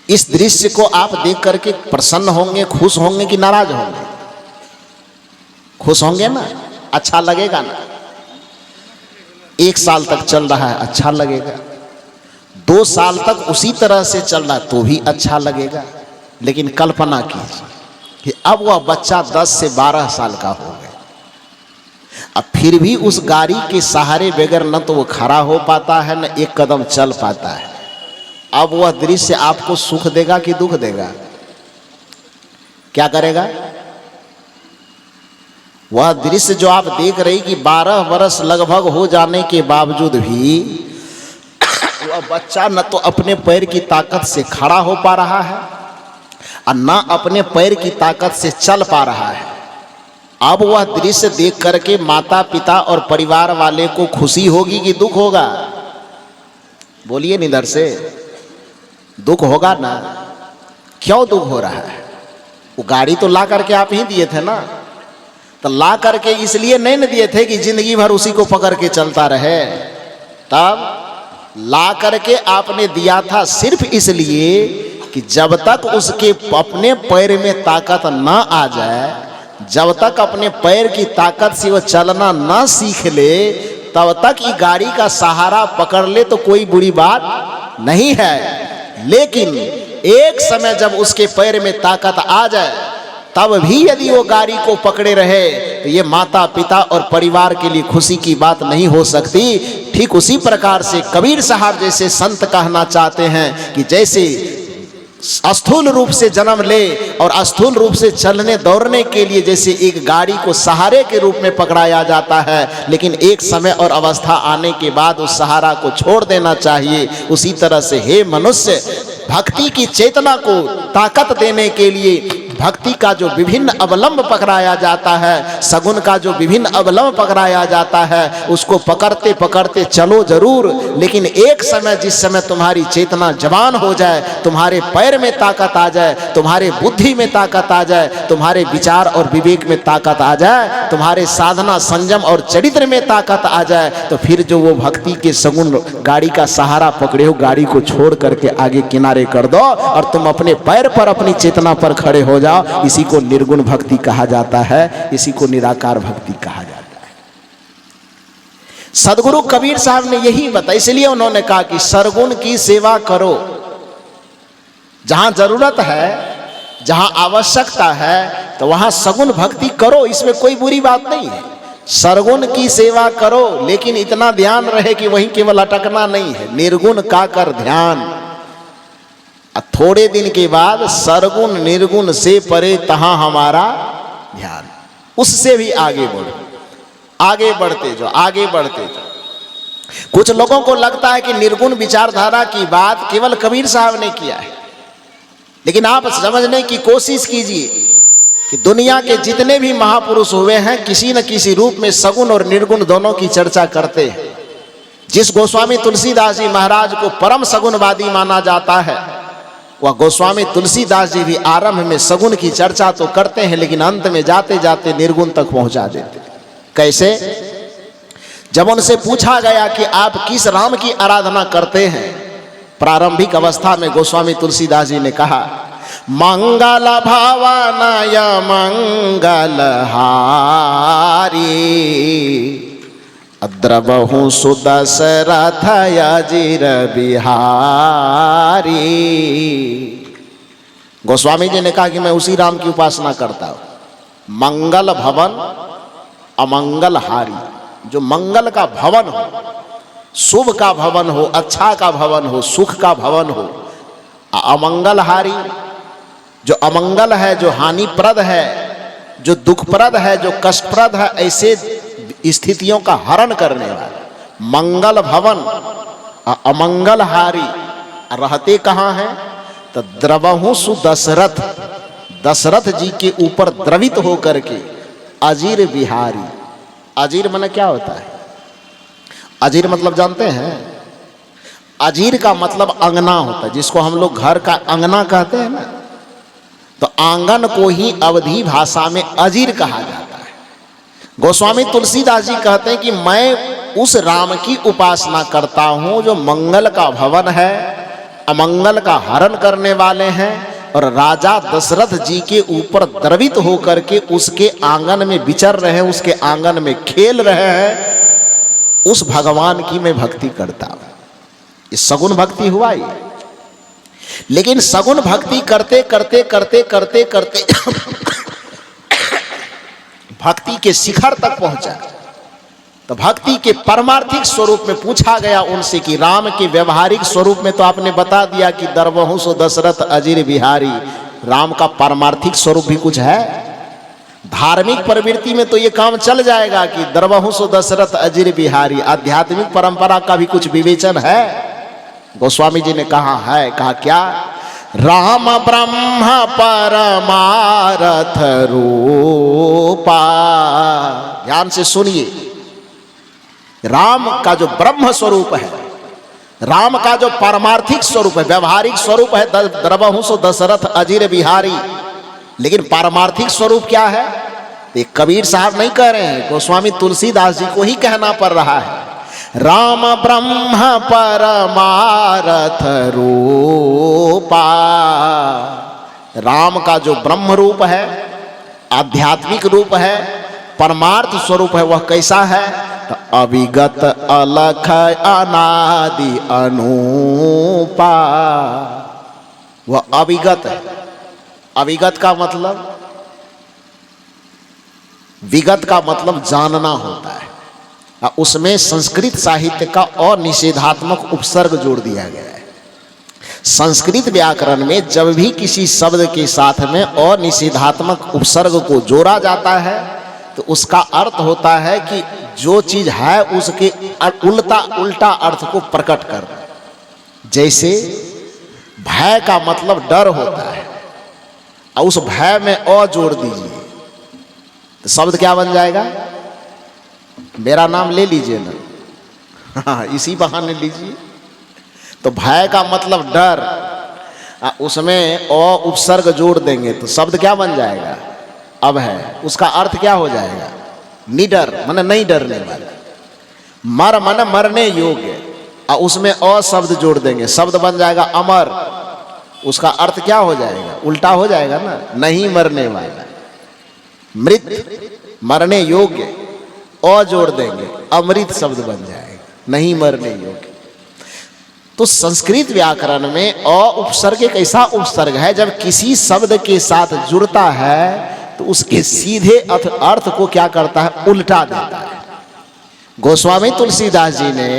इस दृश्य को आप देख करके प्रसन्न होंगे, खुश होंगे कि नाराज होंगे? खुश होंगे ना, अच्छा लगेगा ना। 1 साल तक चल रहा है, अच्छा लगेगा। 2 साल तक उसी तरह से चल रहा तो भी अच्छा लगेगा। लेकिन कल्पना कीजिए कि अब वह बच्चा 10 से 12 साल का हो गया, अब फिर भी उस गाड़ी के सहारे बगैर न तो वो खड़ा हो पाता है न एक कदम चल पाता है। अब वह दृश्य आपको सुख देगा कि दुख देगा? क्या करेगा? वह दृश्य जो आप देख रही कि 12 वर्ष लगभग हो जाने के बावजूद भी वह बच्चा न तो अपने पैर की ताकत से खड़ा हो पा रहा है और न अपने पैर की ताकत से चल पा रहा है। अब वह दृश्य देख करके माता पिता और परिवार वाले को खुशी होगी कि दुख होगा? बोलिए निधर से, दुख होगा ना। क्यों दुख हो रहा है? वो गाड़ी तो ला करके आप ही दिए थे ना। तो ला करके इसलिए नहीं न दिए थे कि जिंदगी भर उसी को पकड़ के चलता रहे, तब ला करके आपने दिया था सिर्फ इसलिए कि जब तक उसके अपने पैर में ताकत ना आ जाए, जब तक अपने पैर की ताकत से वो चलना ना सीख ले, तब तक ये गाड़ी का सहारा पकड़ ले तो कोई बुरी बात नहीं है। लेकिन एक समय जब उसके पैर में ताकत आ जाए, तब भी यदि वो गाड़ी को पकड़े रहे तो ये माता पिता और परिवार के लिए खुशी की बात नहीं हो सकती। ठीक उसी प्रकार से कबीर साहब जैसे संत कहना चाहते हैं कि जैसे स्थूल रूप से जन्म ले और स्थूल रूप से चलने दौड़ने के लिए जैसे एक गाड़ी को सहारे के रूप में पकड़ाया जाता है, लेकिन एक समय और अवस्था आने के बाद उस सहारा को छोड़ देना चाहिए, उसी तरह से हे मनुष्य, भक्ति की चेतना को ताकत देने के लिए भक्ति का जो विभिन्न अवलंब पकड़ाया जाता है, सगुन का जो विभिन्न अवलंब पकड़ाया जाता है, उसको पकड़ते पकड़ते चलो जरूर, लेकिन एक समय जिस समय तुम्हारी चेतना जवान हो जाए, तुम्हारे पैर में ताकत आ जाए, तुम्हारे बुद्धि में ताकत आ जाए, तुम्हारे विचार और विवेक में ताकत आ जाए, तुम्हारे साधना संयम और चरित्र में ताकत आ जाए, तो फिर जो वो भक्ति के सगुन गाड़ी का सहारा पकड़े हो, गाड़ी को छोड़ करके आगे किनारे कर दो और तुम अपने पैर पर अपनी चेतना पर खड़े हो जाओ। इसी को निर्गुण भक्ति कहा जाता है, इसी को निराकार भक्ति कहा जाता है। सदगुरु कबीर साहब ने यही बताया, इसलिए उन्होंने कहा कि सरगुण की सेवा करो। जहां जरूरत है, जहां आवश्यकता है, तो वहां सगुण भक्ति करो, इसमें कोई बुरी बात नहीं है। सरगुण की सेवा करो, लेकिन इतना ध्यान रहे कि वहीं केवल अटकना नहीं है, निर्गुण का कर ध्यान। थोड़े दिन के बाद सरगुण निर्गुण से परे तहां हमारा ध्यान, उससे भी आगे बढ़ो, आगे बढ़ते जाओ, आगे बढ़ते जाओ। कुछ लोगों को लगता है कि निर्गुण विचारधारा की बात केवल कबीर साहब ने किया है, लेकिन आप समझने की कोशिश कीजिए कि दुनिया के जितने भी महापुरुष हुए हैं, किसी न किसी रूप में सगुण और निर्गुण दोनों की चर्चा करते हैं। जिस गोस्वामी तुलसीदास जी महाराज को परम सगुणवादी माना जाता है, वह गोस्वामी तुलसीदास जी भी आरंभ में सगुण की चर्चा तो करते हैं, लेकिन अंत में जाते जाते निर्गुण तक पहुंचा देते। कैसे? जब उनसे पूछा गया कि आप किस राम की आराधना करते हैं, प्रारंभिक अवस्था में गोस्वामी तुलसीदास जी ने कहा, मंगल भावनाय मंगल हारी द्रवहु सुदशरथ अजिर बिहारी। गोस्वामी जी ने कहा कि मैं उसी राम की उपासना करता हूं। मंगल भवन अमंगल हारी, जो मंगल का भवन हो, शुभ का भवन हो, अच्छा का भवन हो, सुख का भवन हो। अमंगलहारी, जो अमंगल है, जो हानिप्रद है, जो दुखप्रद है, जो कष्टप्रद है, ऐसे स्थितियों का हरण करने वाला मंगल भवन। अमंगलहारी रहते कहाँ हैं? तो द्रवहु सुदशरथ, दशरथ जी के ऊपर द्रवित होकर के अजीर बिहारी। अजीर माने क्या होता है? अजीर मतलब जानते हैं? अजीर का मतलब अंगना होता है, जिसको हम लोग घर का अंगना कहते हैं ना। तो आंगन को ही अवधी भाषा में अजीर कहा जाता है। गोस्वामी तुलसीदास जी कहते हैं कि मैं उस राम की उपासना करता हूं जो मंगल का भवन है, अमंगल का हरण करने वाले हैं, और राजा दशरथ जी के ऊपर द्रवित होकर के उसके आंगन में विचर रहे हैं, उसके आंगन में खेल रहे हैं। उस भगवान की मैं भक्ति करता हूं। ये सगुण भक्ति हुआ ये। लेकिन सगुण भक्ति करते करते करते करते करते भक्ति के शिखर तक पहुंचा। तो भक्ति के परमार्थिक स्वरूप में पूछा गया उनसे कि राम के व्यवहारिक स्वरूप में तो आपने बता दिया कि दरबहु सो दशरथ अजीर बिहारी, राम का परमार्थिक स्वरूप भी कुछ है? धार्मिक प्रवृत्ति में तो ये काम चल जाएगा कि दरबहु सो दशरथ अजीर बिहारी। आध्यात्मिक परंपरा का भी कुछ विवेचन है? गोस्वामी जी ने कहा है। कहा क्या? राम ब्रह्म परमारथ रूपा। ध्यान से सुनिए, राम का जो ब्रह्म स्वरूप है, राम का जो परमार्थिक स्वरूप है, व्यवहारिक स्वरूप है द्रवहु सो दशरथ अजीर बिहारी, लेकिन पारमार्थिक स्वरूप क्या है? ये कबीर साहब नहीं कह रहे हैं, गोस्वामी तुलसीदास जी को ही कहना पड़ रहा है। राम ब्रह्म परमारथ रूपा। राम का जो ब्रह्म रूप है, आध्यात्मिक रूप है, परमार्थ स्वरूप है, वह कैसा है? तो अविगत अलख अनादि अनूपा। वह अविगत है। अविगत का मतलब, विगत का मतलब जानना होता है। उसमें संस्कृत साहित्य का और निषेधात्मक उपसर्ग जोड़ दिया गया है। संस्कृत व्याकरण में जब भी किसी शब्द के साथ में और निषेधात्मक उपसर्ग को जोड़ा जाता है तो उसका अर्थ होता है कि जो चीज है उसके उल्टा अर्थ को प्रकट कर। जैसे भय का मतलब डर होता है, और उस भय में अ जोड़ दीजिए तो शब्द क्या बन जाएगा? मेरा नाम ले लीजिए ना। हाँ, इसी बहाने लीजिए। तो भय का मतलब डर, उसमें अ उपसर्ग जोड़ देंगे तो शब्द क्या बन जाएगा? अब है। उसका अर्थ क्या हो जाएगा? निडर, माने नहीं डरने वाला। मर माने मरने योग्य, और उसमें अ शब्द जोड़ देंगे, शब्द बन जाएगा अमर। उसका अर्थ क्या हो जाएगा? उल्टा हो जाएगा ना, नहीं मरने वाला। मृत मरने योग्य, अ जोड़ देंगे, अमृत शब्द बन जाएगा, नहीं मरने योग्य। तो संस्कृत व्याकरण में अ उपसर्ग एक ऐसा उपसर्ग है जब किसी शब्द के साथ जुड़ता है तो उसके सीधे अर्थ को क्या करता है? उल्टा देता है। गोस्वामी तुलसीदास जी ने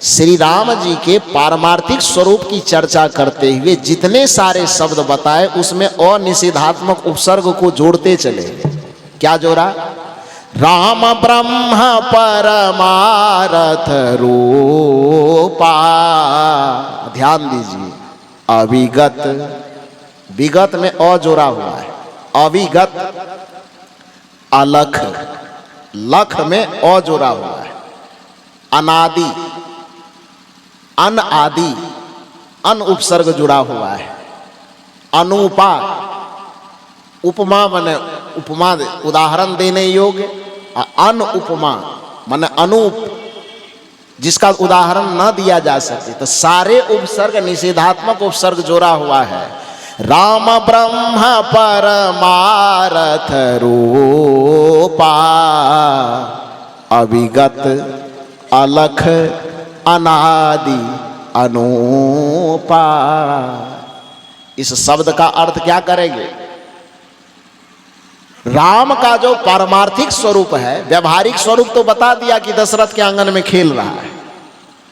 श्री राम जी के पारमार्थिक स्वरूप की चर्चा करते हुए जितने सारे शब्द बताए उसमें अनिषेधात्मक उपसर्ग को जोड़ते चले। क्या जोड़ा? राम ब्रह्म परमारथ रूपा। ध्यान दीजिए, अविगत, विगत में अ जोड़ा हुआ है। अविगत, अलख, लख में अ जोड़ा हुआ है। अनादि, अन आदि, अन उपसर्ग जुड़ा हुआ है। अनुपा, उपमा माने उपमा उदाहरण देने योग्य, अन उपमा माने अनूप, जिसका उदाहरण न दिया जा सके। तो सारे उपसर्ग निषेधात्मक उपसर्ग जोड़ा हुआ है। राम ब्रह्म परमारथ रूपा, अविगत अलख अनादि अनूपा। इस शब्द का अर्थ क्या करेंगे? राम का जो पारमार्थिक स्वरूप है, व्यवहारिक स्वरूप तो बता दिया कि दशरथ के आंगन में खेल रहा है,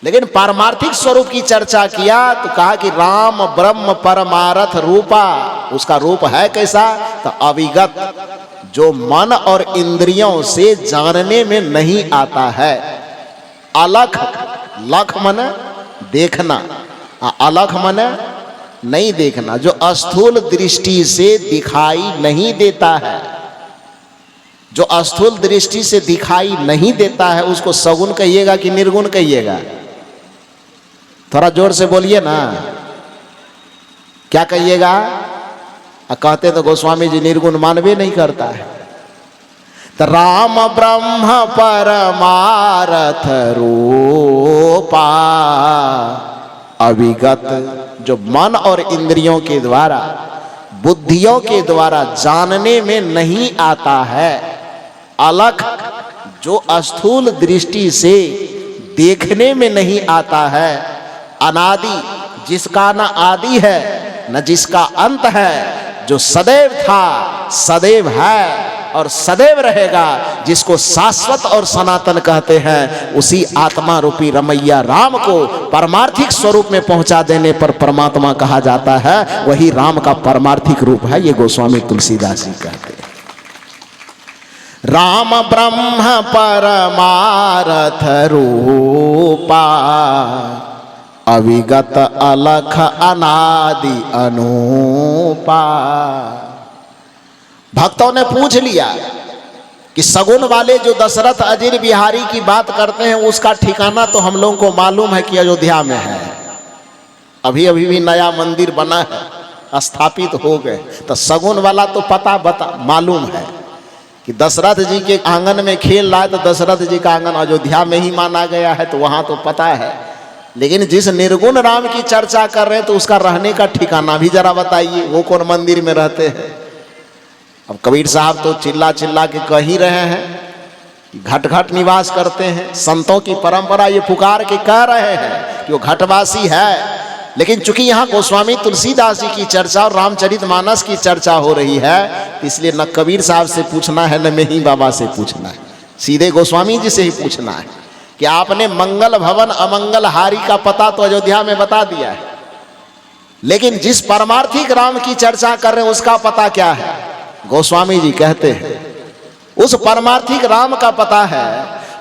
लेकिन पारमार्थिक स्वरूप की चर्चा किया तो कहा कि राम ब्रह्म परमार्थ रूपा। उसका रूप है कैसा? तो अविगत, जो मन और इंद्रियों से जानने में नहीं आता है। अलख, लख मन देखना, अलख मन नहीं देखना, जो स्थूल दृष्टि से दिखाई नहीं देता है, जो स्थूल दृष्टि से दिखाई नहीं देता है, उसको सगुण कहिएगा कि निर्गुण कहिएगा? थोड़ा जोर से बोलिए ना, क्या कहिएगा? कहते तो गोस्वामी जी निर्गुण मानवे नहीं करता है। तो राम ब्रह्म परमार्थ रूपा अविगत, जो मन और इंद्रियों के द्वारा, बुद्धियों के द्वारा जानने में नहीं आता है। अलख, जो स्थूल दृष्टि से देखने में नहीं आता है। अनादि, जिसका न आदि है न जिसका अंत है, जो सदैव था, सदैव है और सदैव रहेगा, जिसको शाश्वत और सनातन कहते हैं, उसी आत्मा रूपी रमैया राम को परमार्थिक स्वरूप में पहुंचा देने पर परमात्मा कहा जाता है। वही राम का परमार्थिक रूप है, ये गोस्वामी तुलसीदास जी कहते हैं। राम ब्रह्म परमार्थ रूपा अविगत अलख अनादि अनूपा। भक्तों ने पूछ लिया कि सगुन वाले जो दशरथ अजीर बिहारी की बात करते हैं, उसका ठिकाना तो हम लोगों को मालूम है कि अयोध्या में है। अभी अभी भी नया मंदिर बना है, स्थापित हो गए। तो सगुन वाला तो पता मालूम है कि दशरथ जी के आंगन में खेल रहा है, तो दशरथ जी का आंगन अयोध्या में ही माना गया है, तो वहां तो पता है। लेकिन जिस निर्गुण राम की चर्चा कर रहे हैं, तो उसका रहने का ठिकाना भी जरा बताइए, वो कौन मंदिर में रहते हैं? अब कबीर साहब तो चिल्ला चिल्ला के कह ही रहे हैं कि घट घट निवास करते हैं। संतों की परंपरा ये पुकार के कह रहे हैं कि वो घटवासी है। लेकिन चूंकि यहाँ गोस्वामी तुलसीदास जी की चर्चा और रामचरितमानस की चर्चा हो रही है, इसलिए न कबीर साहब से पूछना है, न मेही बाबा से पूछना है, सीधे गोस्वामी जी से ही पूछना है कि आपने मंगल भवन अमंगल हारी का पता तो अयोध्या में बता दिया है, लेकिन जिस परमार्थिक राम की चर्चा कर रहे हैं उसका पता क्या है? गोस्वामी जी कहते हैं उस परमार्थिक राम का पता है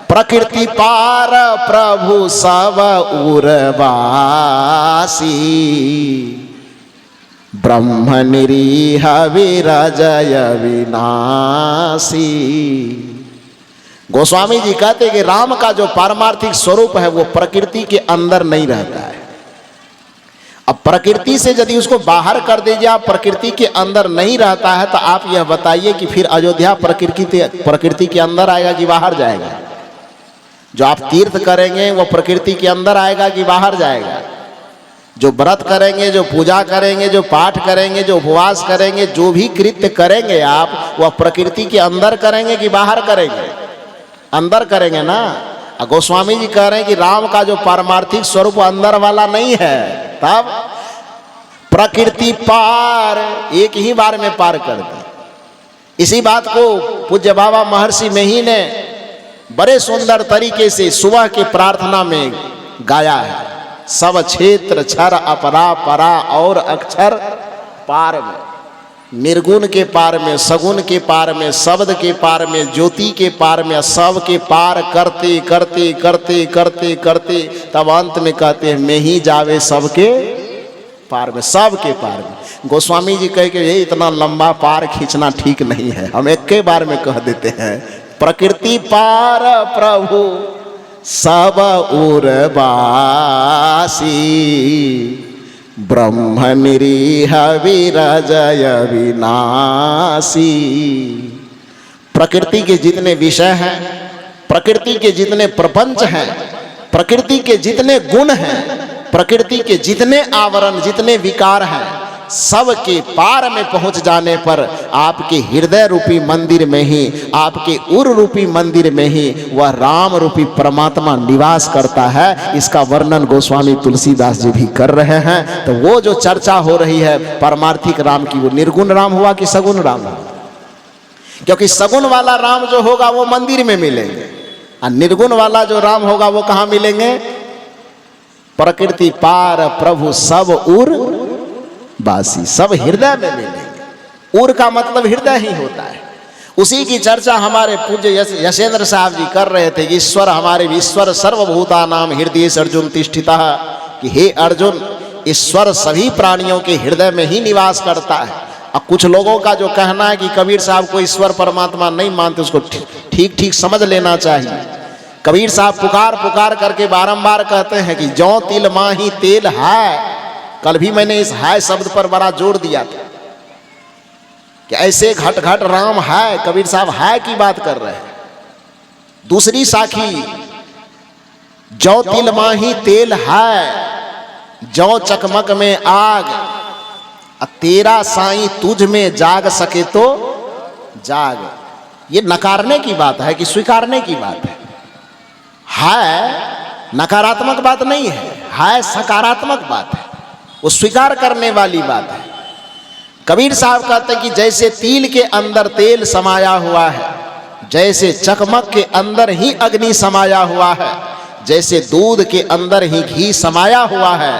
प्रकृति पार प्रभु सब उर्वासी, ब्रह्म निरीह विरजय विनाशी। गोस्वामी जी कहते हैं कि राम का जो पारमार्थिक स्वरूप है वो प्रकृति के अंदर नहीं रहता है। अब प्रकृति से यदि उसको बाहर कर दीजिए, आप प्रकृति के अंदर नहीं रहता है, तो आप यह बताइए कि फिर अयोध्या प्रकृति के अंदर आएगा कि बाहर जाएगा? जो आप तीर्थ करेंगे वो प्रकृति के अंदर आएगा कि बाहर जाएगा? जो व्रत करेंगे, जो पूजा करेंगे, जो पाठ करेंगे, जो उपवास करेंगे, जो भी कृत्य करेंगे आप, वह प्रकृति के अंदर करेंगे कि बाहर करेंगे? अंदर करेंगे ना। गोस्वामी जी कह रहे हैं कि राम का जो पारमार्थिक स्वरूप अंदर वाला नहीं है, तब प्रकृति पार, एक ही बार में पार कर दी। इसी बात को पूज्य बाबा महर्षि मेही ने बड़े सुंदर तरीके से सुबह के प्रार्थना में गाया है। सब क्षेत्र क्षर अपरा परा और अक्षर पार में, निर्गुण के पार में, सगुण के पार में, शब्द के पार में, ज्योति के पार में, सब के पार करते करते करते करते करते तब अंत में कहते हैं मैं ही जावे सबके पार में, सबके पार में। गोस्वामी जी कह के ये इतना लंबा पार खींचना ठीक नहीं है, हम एक के बार में कह देते हैं प्रकृति पार प्रभु सब उर्वासी, ब्रह्म निरीह विरजय विनाशी। प्रकृति के जितने विषय हैं, प्रकृति के जितने प्रपंच हैं, प्रकृति के जितने गुण हैं, प्रकृति के जितने आवरण, जितने विकार हैं, सब के पार में पहुंच जाने पर आपके हृदय रूपी मंदिर में ही, आपके उर रूपी मंदिर में ही वह राम रूपी परमात्मा निवास करता है। इसका वर्णन गोस्वामी तुलसीदास जी भी कर रहे हैं। तो वो जो चर्चा हो रही है परमार्थिक राम की, वो निर्गुण राम हुआ कि सगुण राम हुआ? क्योंकि सगुण वाला राम जो होगा वो मंदिर में मिलेंगे, और निर्गुण वाला जो राम होगा वो कहां मिलेंगे? प्रकृति पार प्रभु सब उर बासी, सब हृदय में मिलेंगे। उर का मतलब हृदय ही होता है। उसी की चर्चा हमारे पूज्य यशेंद्र साहब जी कर रहे थे। ईश्वर हमारे ईश्वर सर्वभूतानाम हृदय अर्जुन तिष्ठितः, कि हे अर्जुन, ईश्वर सभी प्राणियों के हृदय में ही निवास करता है। और कुछ लोगों का जो कहना है कि कबीर साहब को ईश्वर परमात्मा नहीं मानते, उसको ठीक ठीक समझ लेना चाहिए। कबीर साहब पुकार पुकार करके बारंबार कहते हैं कि जौ तिल माही तेल है। कल भी मैंने इस हाय शब्द पर बड़ा जोर दिया था कि ऐसे घट घट राम है। कबीर साहब है की बात कर रहे हैं। दूसरी साखी, जौ तिल माही तेल है, जौ चकमक में आग, तेरा साईं तुझ में जाग सके तो जाग। ये नकारने की बात है कि स्वीकारने की बात है नकारात्मक बात नहीं है सकारात्मक बात है, वो स्वीकार करने वाली बात है। कबीर साहब कहते हैं कि जैसे तिल के अंदर तेल समाया हुआ है, जैसे चकमक के अंदर ही अग्नि समाया हुआ है, जैसे दूध के अंदर ही घी समाया हुआ है,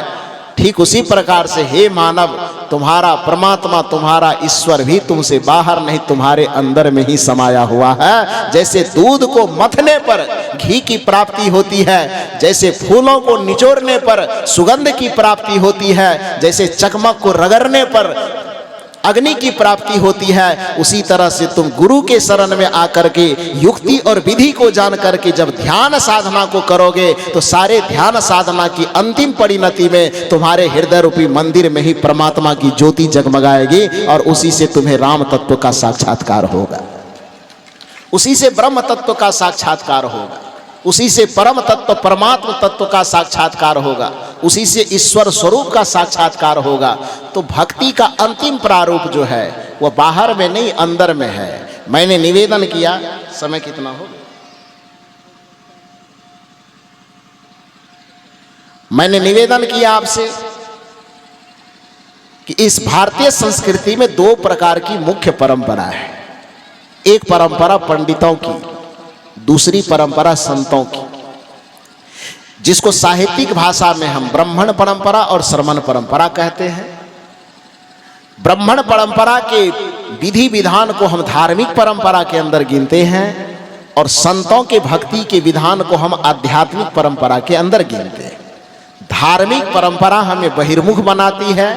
ठीक उसी प्रकार से हे मानव, तुम्हारा परमात्मा, तुम्हारा ईश्वर भी तुमसे बाहर नहीं, तुम्हारे अंदर में ही समाया हुआ है। जैसे दूध को मथने पर घी की प्राप्ति होती है, जैसे फूलों को निचोड़ने पर सुगंध की प्राप्ति होती है, जैसे चकमक को रगड़ने पर अग्नि की प्राप्ति होती है, उसी तरह से तुम गुरु के शरण में आकर के युक्ति और विधि को जान करके जब ध्यान साधना को करोगे तो सारे ध्यान साधना की अंतिम परिणति में तुम्हारे हृदय रूपी मंदिर में ही परमात्मा की ज्योति जगमगाएगी और उसी से तुम्हें राम तत्व का साक्षात्कार होगा, उसी से ब्रह्म तत्व का साक्षात्कार होगा, उसी से परम तत्व परमात्म तत्व का साक्षात्कार होगा, उसी से ईश्वर स्वरूप का साक्षात्कार होगा। तो भक्ति का अंतिम प्रारूप जो है वह बाहर में नहीं अंदर में है। मैंने निवेदन किया, समय कितना हो, मैंने निवेदन किया आपसे कि इस भारतीय संस्कृति में दो प्रकार की मुख्य परंपरा है। एक परंपरा पंडितों की, दूसरी परंपरा संतों की, जिसको साहित्यिक भाषा में हम ब्राह्मण परंपरा और श्रमण परंपरा कहते हैं। ब्राह्मण परंपरा के विधि विधान को हम धार्मिक परंपरा के अंदर गिनते हैं और संतों के भक्ति के विधान को हम आध्यात्मिक परंपरा के अंदर गिनते हैं। धार्मिक परंपरा हमें बहिर्मुख बनाती है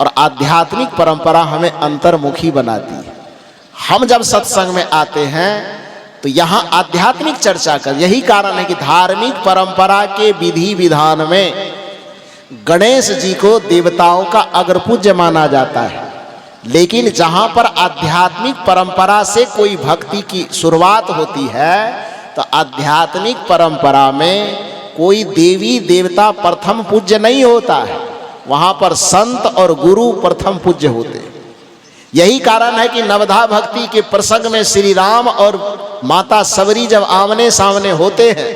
और आध्यात्मिक परंपरा हमें अंतर्मुखी बनाती है। हम जब सत्संग में आते हैं तो यहाँ आध्यात्मिक चर्चा कर, यही कारण है कि धार्मिक परंपरा के विधि विधान में गणेश जी को देवताओं का अग्रपूज्य माना जाता है, लेकिन जहाँ पर आध्यात्मिक परंपरा से कोई भक्ति की शुरुआत होती है तो आध्यात्मिक परंपरा में कोई देवी देवता प्रथम पूज्य नहीं होता है, वहाँ पर संत और गुरु प्रथम पूज्य होते हैं। यही कारण है कि नवधा भक्ति के प्रसंग में श्री राम और माता सबरी जब आमने सामने होते हैं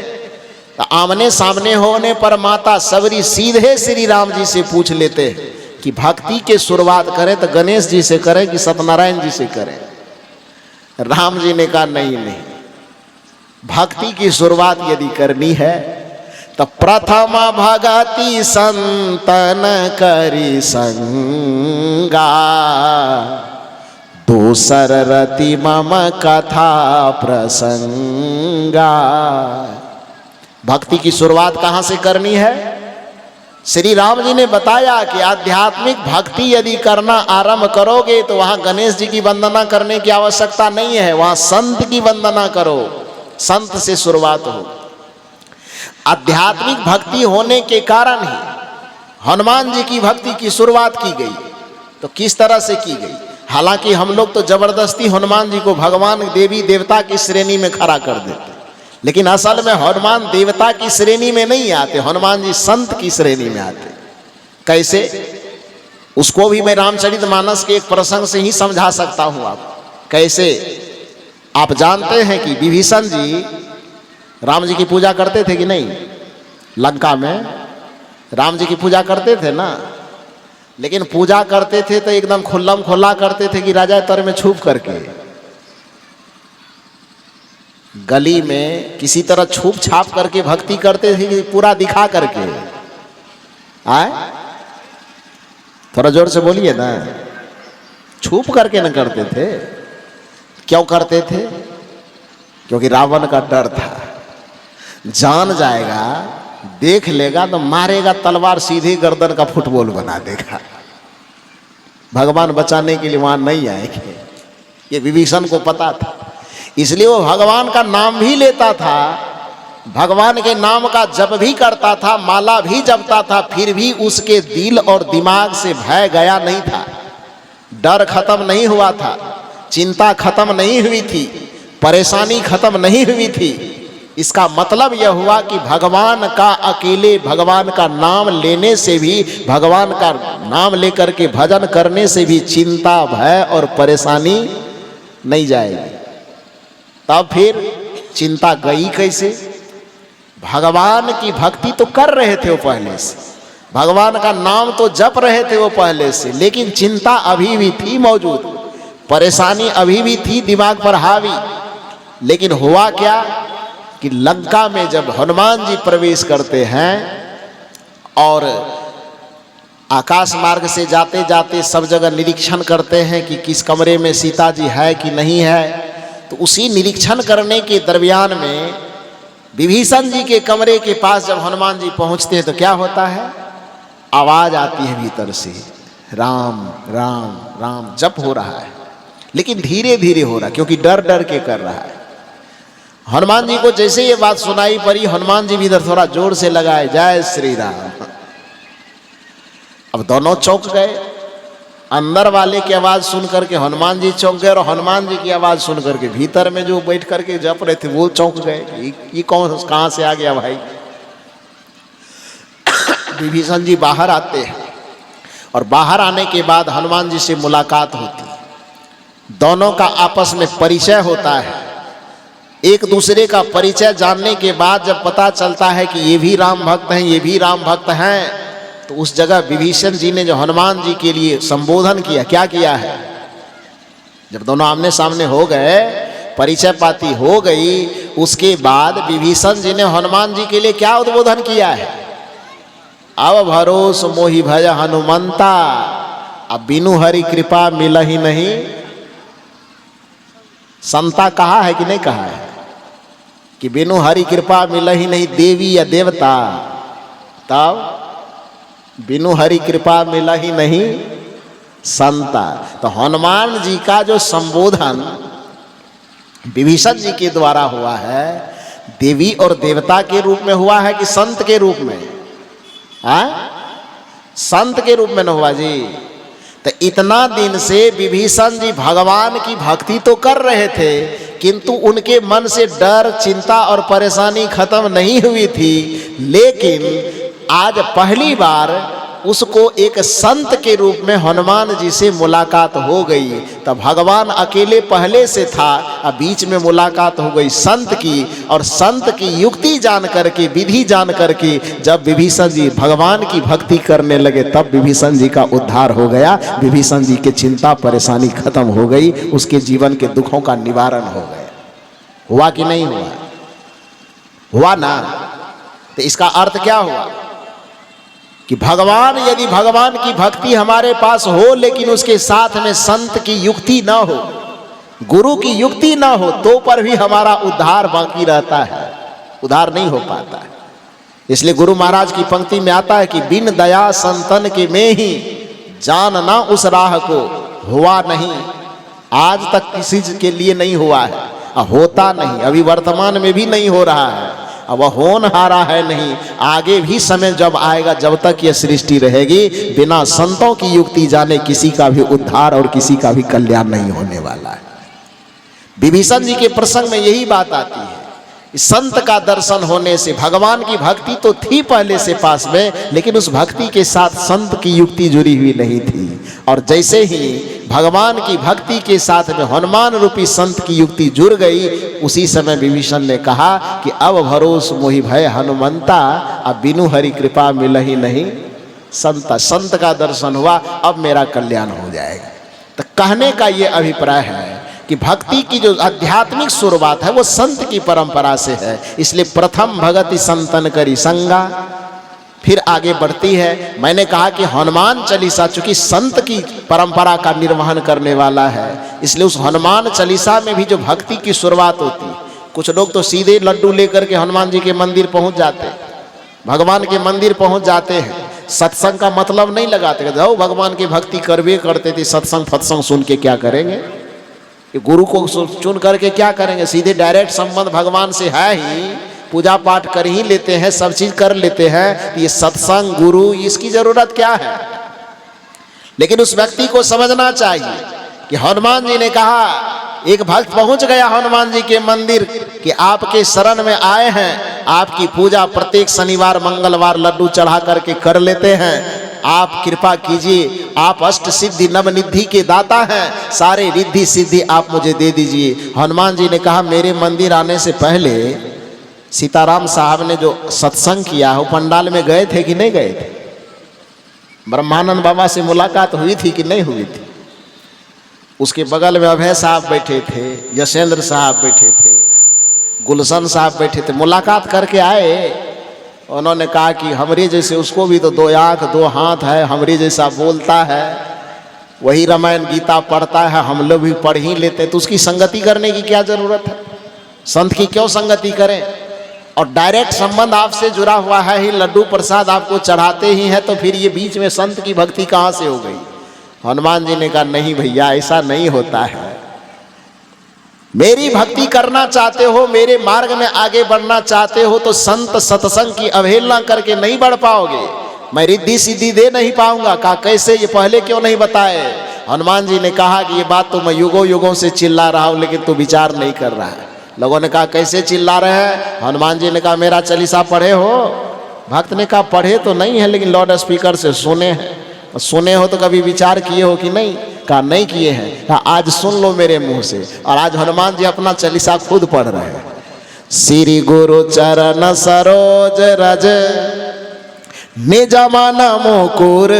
तो आमने सामने होने पर माता सबरी सीधे श्री राम जी से पूछ लेते हैं कि भक्ति के शुरुआत करें तो गणेश जी से करें कि सत्यनारायण जी से करें। राम जी ने कहा नहीं, भक्ति की शुरुआत यदि करनी है तो प्रथम भगति संतन करी संगा, दूसर रति मम कथा प्रसंगा। भक्ति की शुरुआत कहाँ से करनी है? श्री राम जी ने बताया कि आध्यात्मिक भक्ति यदि करना आरंभ करोगे तो वहाँ गणेश जी की वंदना करने की आवश्यकता नहीं है, वहाँ संत की वंदना करो, संत से शुरुआत हो। आध्यात्मिक भक्ति होने के कारण ही हनुमान जी की भक्ति की शुरुआत की गई। तो किस तरह से की गई? हालांकि हम लोग तो जबरदस्ती हनुमान जी को भगवान देवी देवता की श्रेणी में खड़ा कर देते, लेकिन असल में हनुमान देवता की श्रेणी में नहीं आते, हनुमान जी संत की श्रेणी में आते। कैसे? उसको भी मैं रामचरितमानस के एक प्रसंग से ही समझा सकता हूं। आप कैसे? आप जानते हैं कि विभीषण जी राम जी की पूजा करते थे कि नहीं? लंका में राम जी की पूजा करते थे ना, लेकिन पूजा करते थे तो एकदम खुल्लम खुल्ला करते थे कि राजा तर में छुप करके। गली में किसी तरह छुप छाप करके भक्ति करते थे कि पूरा दिखा करके? आए, थोड़ा जोर से बोलिए ना। छुप करके न करते थे। क्यों करते थे? क्योंकि रावण का डर था, जान जाएगा, देख लेगा तो मारेगा तलवार, सीधे गर्दन का फुटबॉल बना देगा। भगवान बचाने के लिए वहां नहीं आएंगे, ये विभीषण को पता था। इसलिए वो भगवान का नाम भी लेता था, भगवान के नाम का जप भी करता था, माला भी जपता था, फिर भी उसके दिल और दिमाग से भय गया नहीं था, डर खत्म नहीं हुआ था, चिंता खत्म नहीं हुई थी, परेशानी खत्म नहीं हुई थी। इसका मतलब यह हुआ कि भगवान का अकेले भगवान का नाम लेने से भी, भगवान का नाम लेकर के भजन करने से भी चिंता, भय और परेशानी नहीं जाएगी। तब फिर चिंता गई कैसे? भगवान की भक्ति तो कर रहे थे वो पहले से, भगवान का नाम तो जप रहे थे वो पहले से, लेकिन चिंता अभी भी थी मौजूद, परेशानी अभी भी थी दिमाग पर हावी। लेकिन हुआ क्या कि लंका में जब हनुमान जी प्रवेश करते हैं और आकाश मार्ग से जाते जाते सब जगह निरीक्षण करते हैं कि किस कमरे में सीता जी है कि नहीं है, तो उसी निरीक्षण करने के दरमियान में विभीषण जी के कमरे के पास जब हनुमान जी पहुंचते हैं तो क्या होता है? आवाज आती है भीतर से, राम राम राम जप हो रहा है, लेकिन धीरे धीरे हो रहा, क्योंकि डर डर के कर रहा है। हनुमान जी को जैसे ये बात सुनाई पड़ी, हनुमान जी भी इधर थोड़ा जोर से लगाए, जय श्री राम। अब दोनों चौंक गए, अंदर वाले की आवाज सुन करके हनुमान जी चौंक गए, और हनुमान जी की आवाज सुन करके भीतर में जो बैठ करके जप रहे थे वो चौंक गए। ये कौन, कहां से आ गया भाई? विभीषण जी बाहर आते हैं और बाहर आने के बाद हनुमान जी से मुलाकात होती है, दोनों का आपस में परिचय होता है। एक दूसरे का परिचय जानने के बाद जब पता चलता है कि ये भी राम भक्त हैं, ये भी राम भक्त हैं, तो उस जगह विभीषण जी ने जो हनुमान जी के लिए संबोधन किया, क्या किया है? जब दोनों आमने सामने हो गए, परिचय पाती हो गई, उसके बाद विभीषण जी ने हनुमान जी के लिए क्या उद्बोधन किया है? अब भरोस मोहि भय हनुमंता, अब बिनु हरि कृपा मिलहि नहीं संता। कहा है कि नहीं कहा है कि बिनु हरि कृपा मिलहि नहीं देवी या देवता? तब बिनु हरि कृपा मिलहि नहीं संता। तो हनुमान जी का जो संबोधन विभीषण जी के द्वारा हुआ है, देवी और देवता के रूप में हुआ है कि संत के रूप में? संत के रूप में न हुआ जी। तो इतना दिन से विभीषण जी भगवान की भक्ति तो कर रहे थे, किंतु उनके मन से डर, चिंता और परेशानी खत्म नहीं हुई थी। लेकिन आज पहली बार उसको एक संत के रूप में हनुमान जी से मुलाकात हो गई। तब भगवान अकेले पहले से था, अब बीच में मुलाकात हो गई संत की, और संत की युक्ति जान करके, विधि जान करके जब विभीषण जी भगवान की भक्ति करने लगे, तब विभीषण जी का उद्धार हो गया। विभीषण जी की चिंता परेशानी खत्म हो गई, उसके जीवन के दुखों का निवारण हो गया। हुआ कि नहीं हुआ? हुआ ना। तो इसका अर्थ क्या हुआ कि भगवान, यदि भगवान की भक्ति हमारे पास हो लेकिन उसके साथ में संत की युक्ति ना हो, गुरु की युक्ति ना हो, तो पर भी हमारा उद्धार बाकी रहता है, उद्धार नहीं हो पाता है। इसलिए गुरु महाराज की पंक्ति में आता है कि बिन दया संतन के में ही जानना उस राह को हुआ नहीं। आज तक किसी के लिए नहीं हुआ है, होता नहीं, अभी वर्तमान में भी नहीं हो रहा है, अब होनहारा है नहीं। आगे भी समय जब आएगा, जब तक यह सृष्टि रहेगी, बिना संतों की युक्ति जाने किसी का भी उद्धार और किसी का भी कल्याण नहीं होने वाला है। विभीषण जी के प्रसंग में यही बात आती है, संत का दर्शन होने से, भगवान की भक्ति तो थी पहले से पास में, लेकिन उस भक्ति के साथ संत की युक्ति जुड़ी हुई नहीं थी। और जैसे ही भगवान की भक्ति के साथ में हनुमान रूपी संत की युक्ति जुड़ गई, उसी समय विभीषण ने कहा कि अब भरोस मोहि भय हनुमंता, अब बिनु हरि कृपा मिलहि नहीं संता। संत का दर्शन हुआ, अब मेरा कल्याण हो जाएगा। तो कहने का ये अभिप्राय है कि भक्ति की जो आध्यात्मिक शुरुआत है वो संत की परंपरा से है। इसलिए प्रथम भगति संतन करी संगा, फिर आगे बढ़ती है। मैंने कहा कि हनुमान चालीसा चूंकि संत की परंपरा का निर्वहन करने वाला है, इसलिए उस हनुमान चालीसा में भी जो भक्ति की शुरुआत होती है, कुछ लोग तो सीधे लड्डू लेकर के हनुमान जी के मंदिर पहुंच जाते हैं, भगवान के मंदिर पहुंच जाते हैं, सत्संग का मतलब नहीं लगाते, जाओ भगवान की भक्ति करवे करते थे, सत्संग फत्संग सुन के क्या करेंगे, ये गुरु को चुन करके क्या करेंगे, सीधे डायरेक्ट संबंध भगवान से है ही, पूजा पाठ कर ही लेते हैं, सब चीज कर लेते हैं, ये सत्संग गुरु इसकी जरूरत क्या है। लेकिन उस व्यक्ति को समझना चाहिए कि हनुमान जी ने कहा, एक भक्त पहुंच गया हनुमान जी के मंदिर कि आपके शरण में आए हैं, आपकी पूजा प्रत्येक शनिवार मंगलवार लड्डू चढ़ा करके कर लेते हैं, आप कृपा कीजिए, आप अष्ट सिद्धि नवनिधि के दाता हैं, सारे रिद्धि सिद्धि आप मुझे दे दीजिए। हनुमान जी ने कहा, मेरे मंदिर आने से पहले सीताराम साहब ने जो सत्संग किया वो पंडाल में गए थे कि नहीं गए थे? ब्रह्मानंद बाबा से मुलाकात हुई थी कि नहीं हुई थी? उसके बगल में अभय साहब बैठे थे, यशेंद्र साहब बैठे थे, गुलशन साहब बैठे थे, मुलाकात करके आए। उन्होंने कहा कि हमरे जैसे उसको भी तो 2 आँख 2 हाथ है, हमरे जैसा बोलता है, वही रामायण गीता पढ़ता है, हम लोग भी पढ़ ही लेते, तो उसकी संगति करने की क्या जरूरत है? संत की क्यों संगति करें? और डायरेक्ट संबंध आपसे जुड़ा हुआ है ही, लड्डू प्रसाद आपको चढ़ाते ही हैं, तो फिर ये बीच में संत की भक्ति कहाँ से हो गई? हनुमान जी ने कहा, नहीं भैया, ऐसा नहीं होता है। मेरी भक्ति करना चाहते हो, मेरे मार्ग में आगे बढ़ना चाहते हो, तो संत सत्संग की अवहेलना करके नहीं बढ़ पाओगे। मैं रिद्धि सिद्धि दे नहीं पाऊंगा। कहा कैसे, ये पहले क्यों नहीं बताए? हनुमान जी ने कहा कि ये बात तो मैं युगों युगों से चिल्ला रहा हूं, लेकिन तू विचार नहीं कर रहा है। लोगों ने कहा कैसे चिल्ला रहे हैं? हनुमान जी ने कहा, मेरा चालीसा पढ़े हो? भक्त ने कहा, पढ़े तो नहीं है, लेकिन लाउड स्पीकर से सुने हैं। सुने हो तो कभी विचार किए हो कि नहीं? कहा नहीं किए हैं। कहा आज सुन लो मेरे मुंह से। और आज हनुमान जी अपना चालीसा खुद पढ़ रहे हैं। श्री गुरु चरण सरोज रज निज मन मुकुर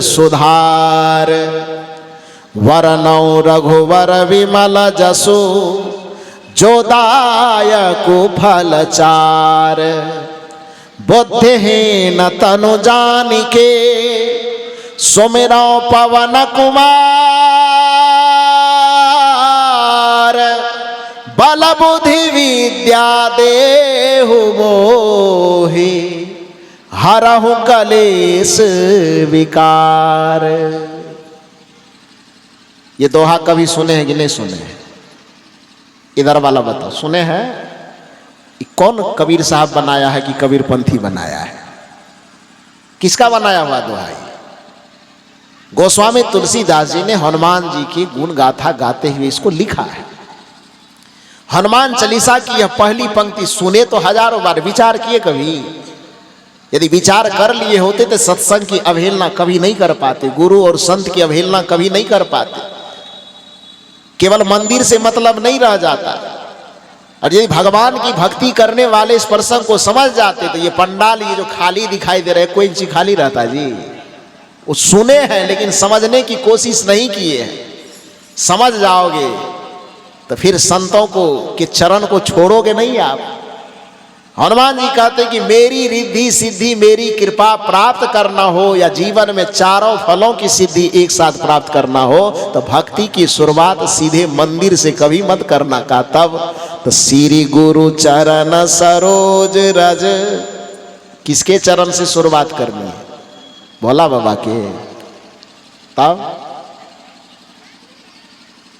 सुधार, वरनौ रघुवर विमल जसु जो दायकु फल चार, बुद्धिहीन तनु जानिके सुमिरौ पवन कुमार, बल बुद्धि विद्या देहु मोहि, हरहु कलेश विकार। ये दोहा कभी सुने हैं कि नहीं सुने हैं? इधर वाला बताओ, सुने हैं? कौन कबीर साहब बनाया है कि कबीर पंथी बनाया है? किसका बनाया हुआ दोहा है? गोस्वामी तुलसीदास जी ने हनुमान जी की गुण गाथा गाते हुए इसको लिखा है। हनुमान चालीसा की यह पहली पंक्ति सुने तो हजारों बार, विचार किए कभी? यदि विचार कर लिए होते तो सत्संग की अवहेलना कभी नहीं कर पाते, गुरु और संत की अवहेलना कभी नहीं कर पाते। केवल मंदिर से मतलब नहीं रह जाता। और यदि भगवान की भक्ति करने वाले इस प्रसंग को समझ जाते तो ये पंडाल, ये जो खाली दिखाई दे रहा है, कोई चीज खाली रहता जी? वो सुने हैं लेकिन समझने की कोशिश नहीं किए हैं। समझ जाओगे तो फिर संतों को के चरण को छोड़ोगे नहीं आप। हनुमान जी कहते कि मेरी रिद्धि सिद्धि, मेरी कृपा प्राप्त करना हो या जीवन में चारों फलों की सिद्धि एक साथ प्राप्त करना हो तो भक्ति की शुरुआत सीधे मंदिर से कभी मत करना। का तब तो श्री गुरु चरण सरोज रज, किसके चरण से शुरुआत करनी है? भोला बाबा के। तब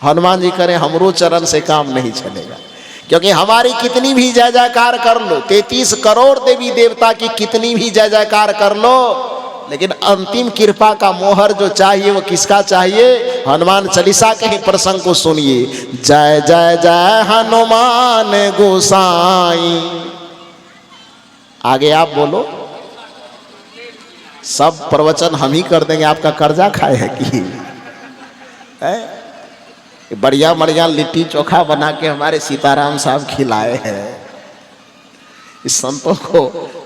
हनुमान जी करें, हमरो चरण से काम नहीं चलेगा। क्योंकि हमारी कितनी भी जय जयकार कर लो, 33 करोड़ देवी देवता की कितनी भी जय जयकार कर लो, लेकिन अंतिम कृपा का मोहर जो चाहिए वो किसका चाहिए? हनुमान चालीसा के ही प्रसंग को सुनिए। जय जय जय हनुमान गोसाई। आगे आप बोलो, सब प्रवचन हम ही कर देंगे, आपका कर्जा खाए है कि? बढ़िया बढ़िया लिट्टी चोखा बना के हमारे सीताराम साहब खिलाए हैं। इस संतों को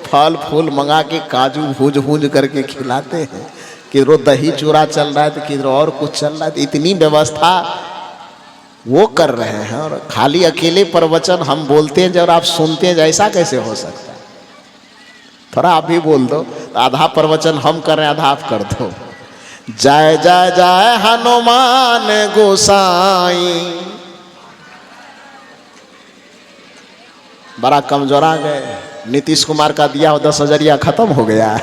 फल फूल मंगा के काजू भूज भूज करके खिलाते हैं। कि रो दही चूरा चल रहा है तो किधर और कुछ चल रहा है। तो इतनी व्यवस्था वो कर रहे हैं और खाली अकेले प्रवचन हम बोलते हैं और आप सुनते हैं, ऐसा कैसे हो सकता है? थोड़ा आप भी बोल दो, आधा प्रवचन हम कर रहे हैं, आधा आप कर दो। जय जय जय हनुमान गोसाई। बड़ा कमजोरा गए। नीतीश कुमार का दिया हो 10,000 खत्म हो गया।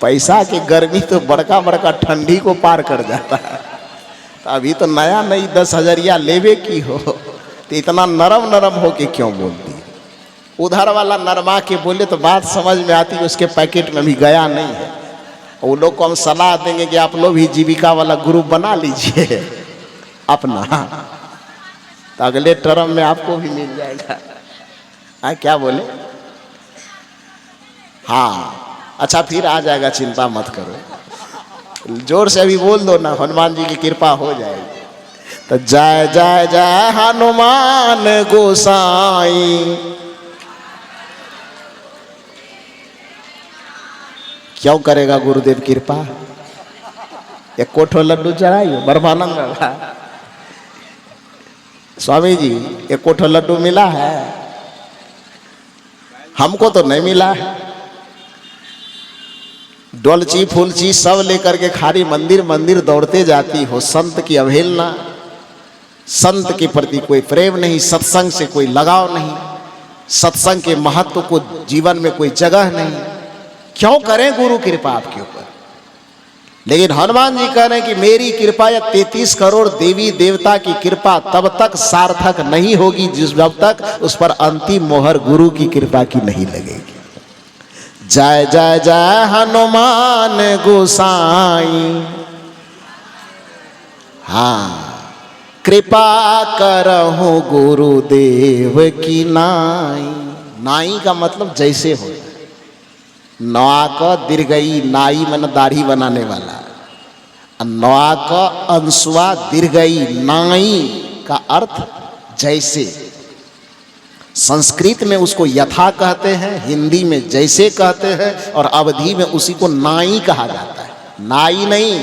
पैसा की गर्मी तो बड़का बड़का ठंडी को पार कर जाता है। तो अभी तो नया नई 10,000 लेवे की हो तो इतना नरम नरम हो के क्यों बोलती? उधर वाला नरमा के बोले तो बात समझ में आती है, उसके पैकेट में भी गया नहीं है। वो लोग को हम सलाह देंगे कि आप लोग भी जीविका वाला ग्रुप बना लीजिए अपना, तो अगले टर्म में आपको भी मिल जाएगा। क्या बोले? हाँ अच्छा, फिर आ जाएगा, चिंता मत करो। जोर से अभी बोल दो ना, हनुमान जी की कृपा हो जाएगी। तो जय जय जय हनुमान गोसाई। क्यों करेगा गुरुदेव कृपा? एक कोठो लड्डू चढ़ाइए ब्रह्मानंद बाबा। स्वामी जी एक कोठो लड्डू मिला है, हमको तो नहीं मिला है। डोलची फूलची सब लेकर के खाली मंदिर मंदिर दौड़ते जाती हो। संत की अवहेलना, संत के प्रति कोई प्रेम नहीं, सत्संग से कोई लगाव नहीं, सत्संग के महत्व को जीवन में कोई जगह नहीं। क्यों करें गुरु कृपा आपके ऊपर? लेकिन हनुमान जी कह रहे हैं कि मेरी कृपा या 33 करोड़ देवी देवता की कृपा तब तक सार्थक नहीं होगी जब तक उस पर अंतिम मोहर गुरु की कृपा की नहीं लगेगी। जय जय जय हनुमान गोसाई। हाँ, कृपा करहु गुरुदेव की नाई। नाई का मतलब जैसे हो। नवा का दीर्घई, नाई मन दाढ़ी बनाने वाला। नवा का अंशुआ दीर्घई, नाई का अर्थ जैसे। संस्कृत में उसको यथा कहते हैं, हिंदी में जैसे कहते हैं, और अवधी में उसी को नाई कहा जाता है। नाई नहीं,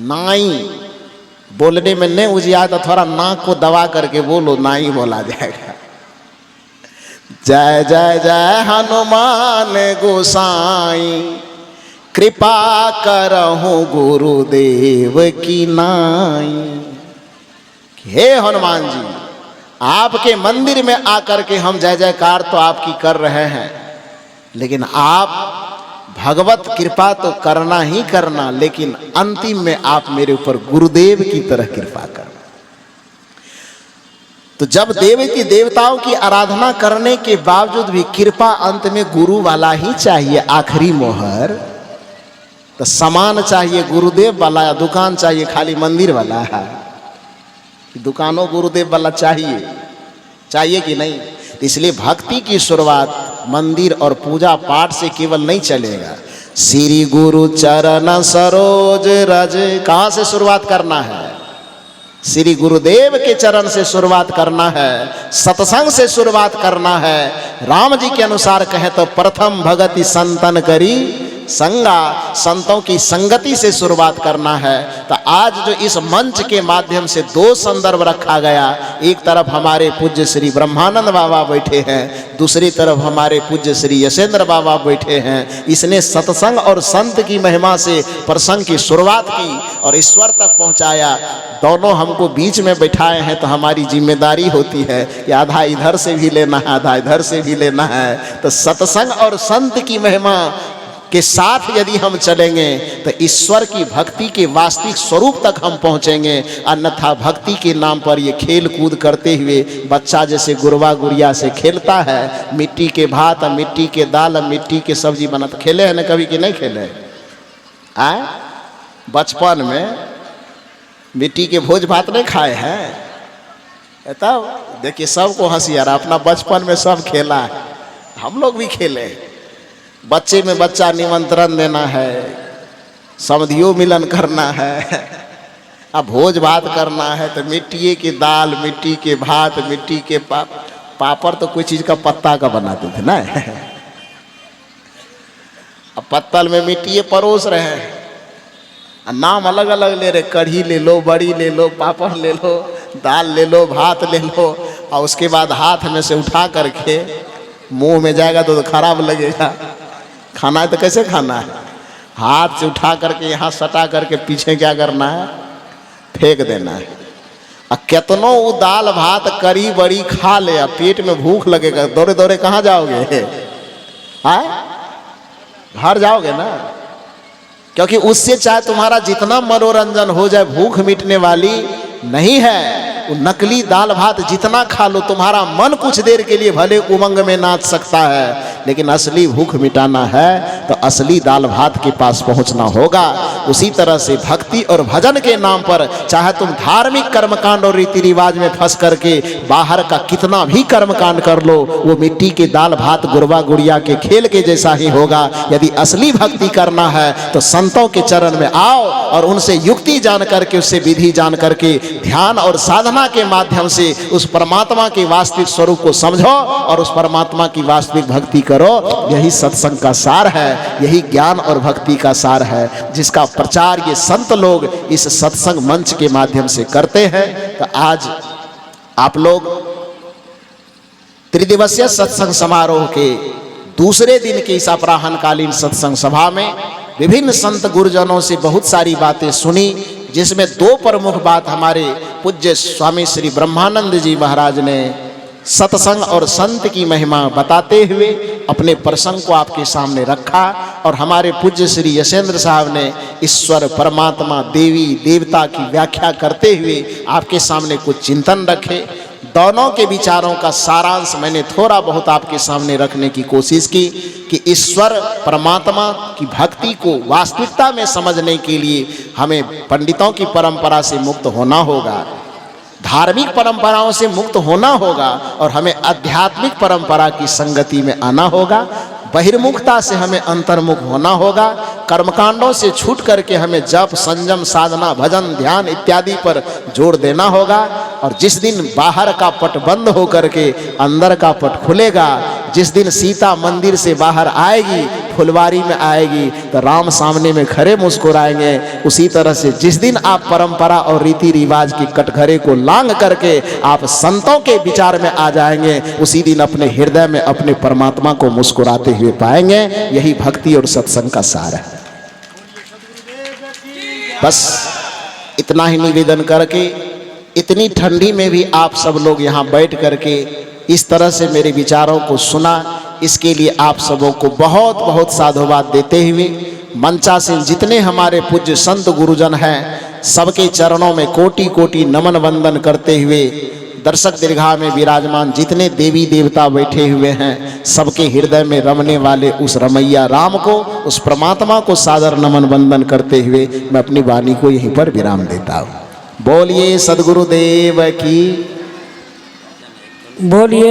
नाई बोलने में नहीं उजिया तो थोड़ा नाक को दबा करके बोलो, नाई बोला जाएगा। जय जय जय हनुमान गोसाई। कृपा करहु गुरुदेव की नाई। हे हनुमान जी, आपके मंदिर में आकर के हम जय जयकार तो आपकी कर रहे हैं, लेकिन आप भगवत कृपा तो करना ही करना, लेकिन अंतिम में आप मेरे ऊपर गुरुदेव की तरह कृपा करना। तो जब देवी देवताओं की आराधना करने के बावजूद भी कृपा अंत में गुरु वाला ही चाहिए, आखिरी मोहर। तो सामान चाहिए गुरुदेव वाला या दुकान चाहिए खाली मंदिर वाला है? दुकानों गुरुदेव वाला चाहिए कि नहीं? इसलिए भक्ति की शुरुआत मंदिर और पूजा पाठ से केवल नहीं चलेगा। श्री गुरु चरण सरोज रज, कहाँ से शुरुआत करना है? श्री गुरुदेव के चरण से शुरुआत करना है, सत्संग से शुरुआत करना है। राम जी के अनुसार कहें तो प्रथम भगति संतन करी संगा, संतों की संगति से शुरुआत करना है। तो आज जो इस मंच के माध्यम से दो संदर्भ रखा गया, एक तरफ हमारे पूज्य श्री ब्रह्मानंद बाबा बैठे हैं, दूसरी तरफ हमारे पूज्य श्री यशेंद्र बाबा बैठे हैं। इसने सत्संग और संत की महिमा से प्रसंग की शुरुआत की और ईश्वर तक पहुंचाया। दोनों हमको बीच में बैठाए हैं, तो हमारी जिम्मेदारी होती है कि आधा इधर से भी लेना है, आधा इधर से भी लेना है। तो सत्संग और संत की महिमा के साथ यदि हम चलेंगे तो ईश्वर की भक्ति के वास्तविक स्वरूप तक हम पहुंचेंगे। अन्यथा भक्ति के नाम पर ये खेल कूद करते हुए बच्चा जैसे गुरवा गुड़िया से खेलता है, मिट्टी के भात, मिट्टी के दाल, मिट्टी के सब्जी बनाता। खेले हैं ना कभी कि नहीं खेले? आए बचपन में मिट्टी के भोज भात नहीं खाए हैं? तब देखिए सबको हंसी आ रहा, अपना बचपन में सब खेला है, हम लोग भी खेले। बच्चे में बच्चा निमंत्रण देना है, समधियों मिलन करना है, अब भोज भात करना है तो मिट्टी की दाल, मिट्टी के भात, मिट्टी के पापड़ तो कोई चीज़ का पत्ता का बनाते थे ना। अब पत्तल में मिट्टी परोस रहे हैं, नाम अलग अलग ले रहे, कढ़ी ले लो, बड़ी ले लो, पापड़ ले लो, दाल ले लो, भात ले लो, और उसके बाद हाथ में से उठा करके मुंह में जाएगा तो खराब लगेगा। खाना है तो कैसे खाना है? हाथ से उठा करके यहाँ सटा करके पीछे क्या करना है? फेंक देना है। और कितनों वो दाल भात करी बड़ी खा ले, पेट में भूख लगेगा, दौड़े दौड़े कहाँ जाओगे? आए घर जाओगे ना, क्योंकि उससे चाहे तुम्हारा जितना मनोरंजन हो जाए, भूख मिटने वाली नहीं है। वो नकली दाल भात जितना खा लो, तुम्हारा मन कुछ देर के लिए भले उमंग में नाच सकता है, लेकिन असली भूख मिटाना है तो असली दाल भात के पास पहुंचना होगा। उसी तरह से भक्ति और भजन के नाम पर चाहे तुम धार्मिक कर्मकांड और रीति रिवाज में फंस करके बाहर का कितना भी कर्मकांड कर लो, वो मिट्टी के दाल भात गुरबा गुड़िया के खेल के जैसा ही होगा। यदि असली भक्ति करना है तो संतों के चरण में आओ और उनसे युक्ति जान करके, उससे विधि जान करके, ध्यान और साधना के माध्यम से उस परमात्मा के वास्तविक स्वरूप को समझो और उस परमात्मा की वास्तविक भक्ति करो। यही सत्संग का सार है, यही ज्ञान और भक्ति का सार है, जिसका प्रचार ये संत लोग इस सत्संग मंच के माध्यम से करते हैं। तो आज आप लोग त्रिदिवसीय सत्संग समारोह के दूसरे दिन की इस अपराह्नकालीन सत्संग सभा में विभिन्न संत गुरुजनों से बहुत सारी बातें सुनी, जिसमें दो प्रमुख बात हमारे पूज्य स्वामी श्री ब्रह्मानंद जी महाराज ने सत्संग और संत की महिमा बताते हुए अपने प्रसंग को आपके सामने रखा, और हमारे पूज्य श्री यशेंद्र साहब ने ईश्वर परमात्मा देवी देवता की व्याख्या करते हुए आपके सामने कुछ चिंतन रखे। दोनों के विचारों का सारांश मैंने थोड़ा बहुत आपके सामने रखने की कोशिश की कि ईश्वर परमात्मा की भक्ति को वास्तविकता में समझने के लिए हमें पंडितों की परंपरा से मुक्त होना होगा, धार्मिक परंपराओं से मुक्त होना होगा, और हमें आध्यात्मिक परंपरा की संगति में आना होगा। बहिर्मुखता से हमें अंतर्मुख होना होगा। कर्मकांडों से छूट करके हमें जप, संयम, साधना, भजन, ध्यान इत्यादि पर जोर देना होगा। और जिस दिन बाहर का पट बंद हो करके अंदर का पट खुलेगा, जिस दिन सीता मंदिर से बाहर आएगी, फुलवारी में आएगी, तो राम सामने में खड़े मुस्कुराएंगे। उसी तरह से जिस दिन आप परंपरा और रीति रिवाज की कटघरे को लांग करके आप संतों के विचार में आ जाएंगे, उसी दिन अपने हृदय में अपने परमात्मा को मुस्कुराते हुए पाएंगे। यही भक्ति और सत्संग का सार है। बस इतना ही निवेदन करके, इतनी ठंडी में भी आप सब लोग यहाँ बैठ करके इस तरह से मेरे विचारों को सुना, इसके लिए आप सबों को बहुत बहुत साधुवाद देते हुए, मंचासीन जितने हमारे पूज्य संत गुरुजन हैं, सबके चरणों में कोटि कोटि नमन वंदन करते हुए, दर्शक दीर्घा में विराजमान जितने देवी देवता बैठे हुए हैं, सबके हृदय में रमने वाले उस रमैया राम को, उस परमात्मा को सादर नमन वंदन करते हुए मैं अपनी वाणी को यहीं पर विराम देता हूँ। बोलिए सद्गुरुदेव की, बोलिए।